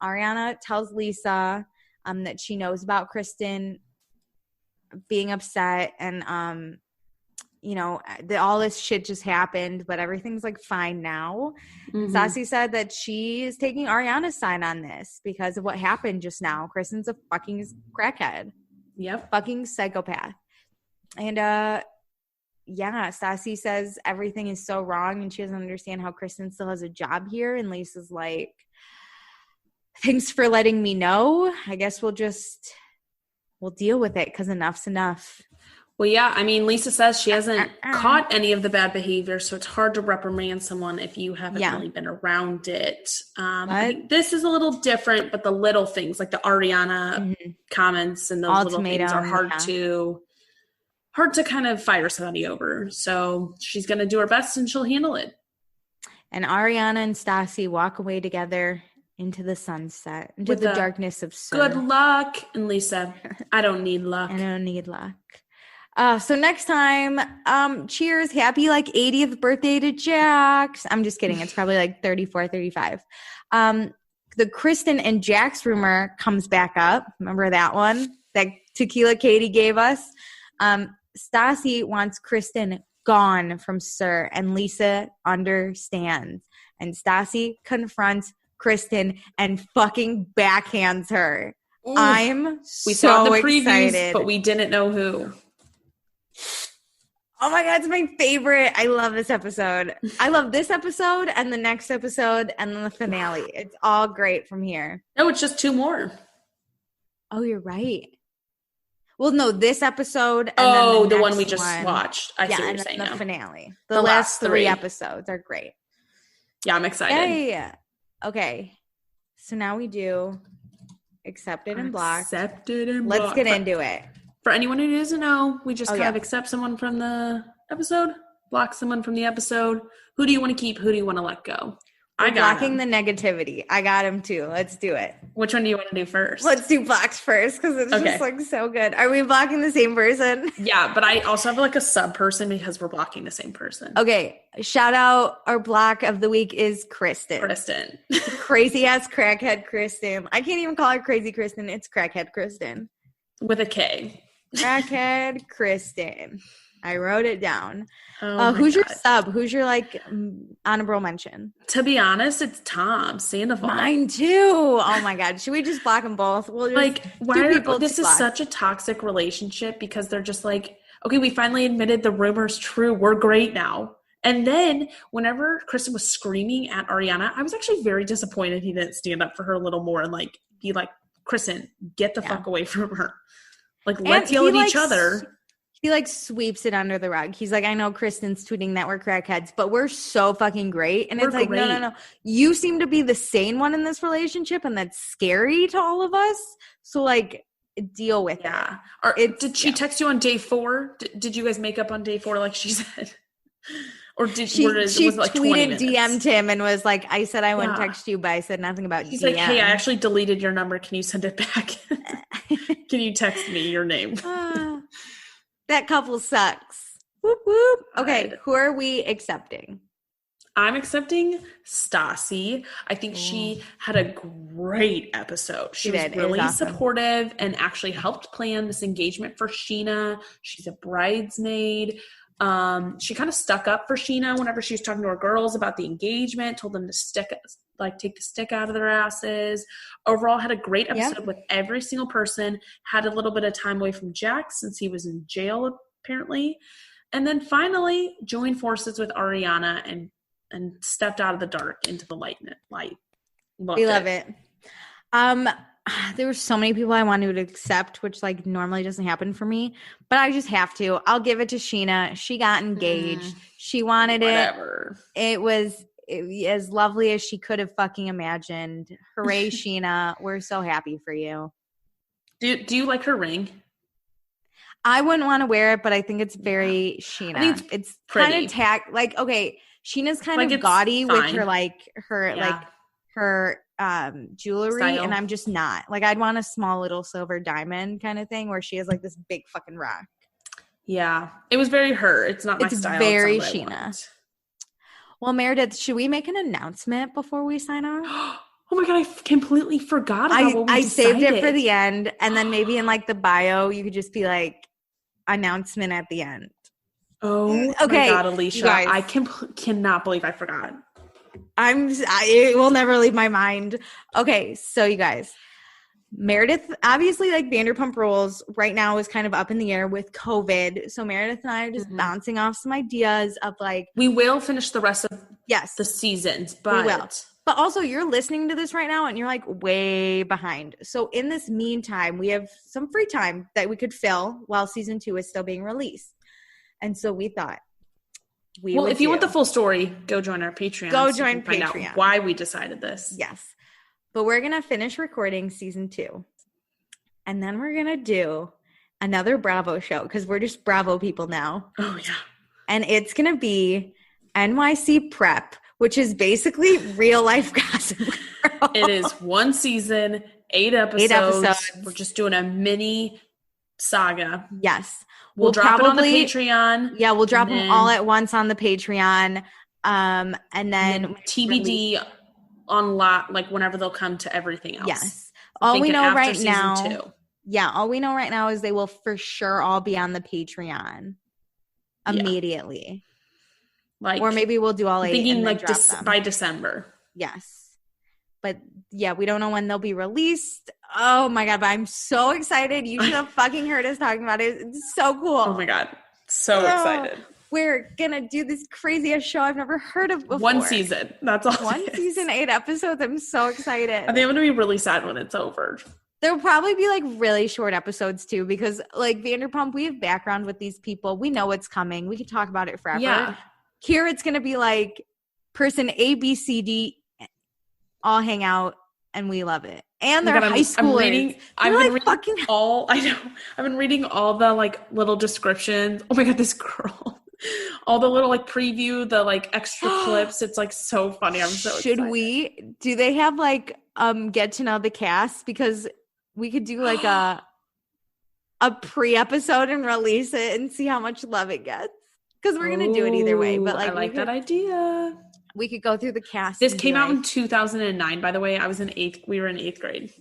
Ariana tells Lisa that she knows about Kristen being upset and you know, all this shit just happened, but everything's like fine now. Mm-hmm. Stassi said that she is taking Ariana's side on this because of what happened just now. Kristen's a fucking crackhead. Yep. Fucking psychopath. And Stassi says everything is so wrong and she doesn't understand how Kristen still has a job here. And Lisa's like, thanks for letting me know. I guess we'll deal with it because enough's enough. Well, yeah, I mean, Lisa says she hasn't caught any of the bad behavior, so it's hard to reprimand someone if you haven't really been around it. I think this is a little different, but the little things, like the Ariana comments and those little things are hard to kind of fire somebody over. So she's going to do her best and she'll handle it. And Ariana and Stassi walk away together into the sunset, into the darkness of SIR. Good luck. And Lisa, I don't need luck. I don't need luck. So next time, cheers, happy like 80th birthday to Jax. I'm just kidding. It's probably like 34, 35. The Kristen and Jax rumor comes back up. Remember that one that Tequila Katie gave us? Stassi wants Kristen gone from SIR, and Lisa understands. And Stassi confronts Kristen and fucking backhands her. Ooh, we saw the previews, excited. But we didn't know who. Oh my God, it's my favorite. I love this episode. I love this episode and the next episode and then the finale. It's all great from here. No, it's just 2 more. Oh, you're right. Well, no, this episode and then the one we just watched. I see what you're saying. The finale. The last 3 episodes are great. Yeah, I'm excited. Yeah. Okay. So now we do Accepted and blocked. Accepted and blocked. Let's get into it. For anyone who doesn't know, we just kind of accept someone from the episode, block someone from the episode. Who do you want to keep? Who do you want to let go? We're blocking the negativity. I got him too. Let's do it. Which one do you want to do first? Let's do blocks first because it's just like so good. Are we blocking the same person? Yeah, but I also have like a sub person because we're blocking the same person. Okay. Shout out, our block of the week is Kristen. Crazy ass crackhead Kristen. I can't even call her crazy Kristen. It's crackhead Kristen. With a K. Crackhead Kristen. I wrote it down. Who's your sub? Who's your like honorable mention? To be honest, it's Tom Sandoval. Mine too. Oh my God. Should we just block them both? We'll just this is such a toxic relationship because they're just like, okay, we finally admitted the rumor's true. We're great now. And then whenever Kristen was screaming at Ariana, I was actually very disappointed he didn't stand up for her a little more and like be like, Kristen, get the fuck away from her. Like, let's yell at each other. He like sweeps it under the rug. He's like, I know Kristen's tweeting that we're crackheads, but we're so fucking great. And it's like, no. You seem to be the sane one in this relationship, and that's scary to all of us. So like, deal with it. Did she text you on day 4? Did you guys make up on day 4 like she said? Or did she like tweeted, DM'd him and was like, I said I wouldn't text you, but I said nothing about He's DM. like, hey, I actually deleted your number. Can you send it back? Can you text me your name? That couple sucks. Whoop, whoop. Okay, who are we accepting? I'm accepting Stassi. I think she had a great episode. She was really supportive and actually helped plan this engagement for Scheana. She's a bridesmaid. She kind of stuck up for Scheana whenever she was talking to her girls about the engagement, told them to take the stick out of their asses. Overall, had a great episode with every single person, had a little bit of time away from Jack since he was in jail apparently. And then finally joined forces with Ariana and stepped out of the dark into the light. We love it. There were so many people I wanted to accept, which like normally doesn't happen for me, but I just have to. I'll give it to Scheana. She got engaged. She wanted it. It was as lovely as she could have fucking imagined. Hooray, Scheana. We're so happy for you. Do you like her ring? I wouldn't want to wear it, but I think it's very Scheana. I think it's kind of Sheena's kind of gaudy with her jewelry style. And I'm just not. Like, I'd want a small little silver diamond kind of thing where she has like this big fucking rock. Yeah. It was very her. It's not my style. It's very Scheana. Well, Meredith, should we make an announcement before we sign off? Oh my God, I completely forgot about what we decided. Saved it for the end, and then maybe in like the bio, you could just be like, announcement at the end. Oh my God, Alicia. Guys, I cannot believe I forgot. It will never leave my mind. Okay, so you guys, Meredith, obviously like Vanderpump Rules right now is kind of up in the air with COVID. So Meredith and I are just bouncing off some ideas of like. We will finish the rest of the seasons, but. We will. But also you're listening to this right now and you're like way behind. So in this meantime, we have some free time that we could fill while season 2 is still being released. And so we thought. If you want the full story, go join our Patreon. Go join Patreon. Find out why we decided this. Yes. But we're going to finish recording season 2. And then we're going to do another Bravo show because we're just Bravo people now. Oh, yeah. And it's going to be NYC Prep, which is basically real life Gossip Girl. It is 1 season, 8 episodes. We're just doing a mini saga. Yes. We'll drop it on the Patreon. Yeah, we'll drop them all at once on the Patreon. And then TBD on like whenever they'll come to everything else. Yes. All we know right now. Yeah, all we know right now is they will for sure all be on the Patreon immediately. Like, or maybe we'll do all 8. Thinking like by December. Yes. But yeah, we don't know when they'll be released. Oh my God, but I'm so excited. You should have fucking heard us talking about it. It's so cool. Oh my God. So excited. We're going to do this craziest show I've never heard of before. 1 season. That's all. 1 season, 8 episodes. I'm so excited. I think I'm going to be really sad when it's over. There'll probably be like really short episodes too because like Vanderpump, we have background with these people. We know what's coming. We could talk about it forever. Yeah. Here it's going to be like person A, B, C, D all hang out and we love it. And they're high schoolers. I've been reading all the like little descriptions. Oh my God, this girl. All the little like preview, the like extra clips. It's like so funny. I'm so excited. Do they have like get to know the cast? Because we could do like a pre-episode and release it and see how much love it gets. Because we're gonna do it either way. But like I like that idea. We could go through the cast. This came out in 2009, by the way. We were in 8th grade.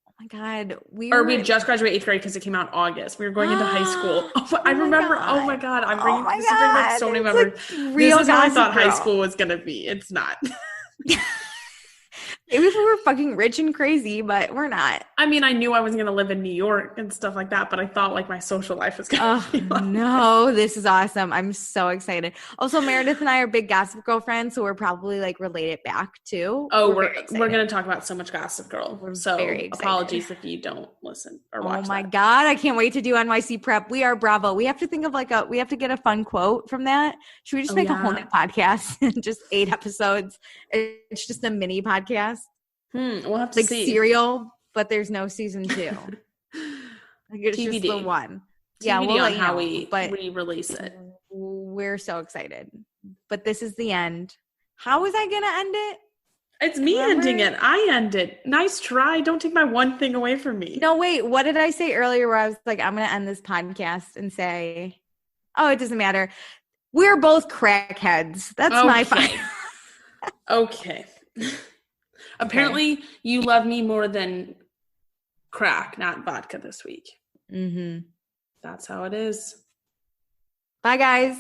Oh my God. We just graduated 8th grade because it came out in August. We were going into high school. I remember. Oh my God. I'm bringing back so many memories. Like this is how I thought high school was going to be. It's not. Maybe if we were fucking rich and crazy, but we're not. I mean, I knew I wasn't going to live in New York and stuff like that, but I thought like my social life was going to be like no, this is awesome. I'm so excited. Also, Meredith and I are big Gossip Girl friends, so we're probably like related back too. Oh, we're going to talk about so much Gossip Girl. So apologies if you don't listen or watch. Oh my God, I can't wait to do NYC prep. We are Bravo. We have to think of we have to get a fun quote from that. Should we just make a whole new podcast? Just 8 episodes. It's just a mini podcast. We'll have to see. Like Serial, but there's no season 2. Like it's TBD. Just the one. TBD we'll on how we release it. We're so excited. But this is the end. How was I going to end it? It's me ending it. I end it. Nice try. Don't take my one thing away from me. No, wait. What did I say earlier where I was like, I'm going to end this podcast and say, oh, it doesn't matter. We're both crackheads. That's my final. Okay. Apparently, you love me more than crack, not vodka this week. Mm-hmm. That's how it is. Bye, guys.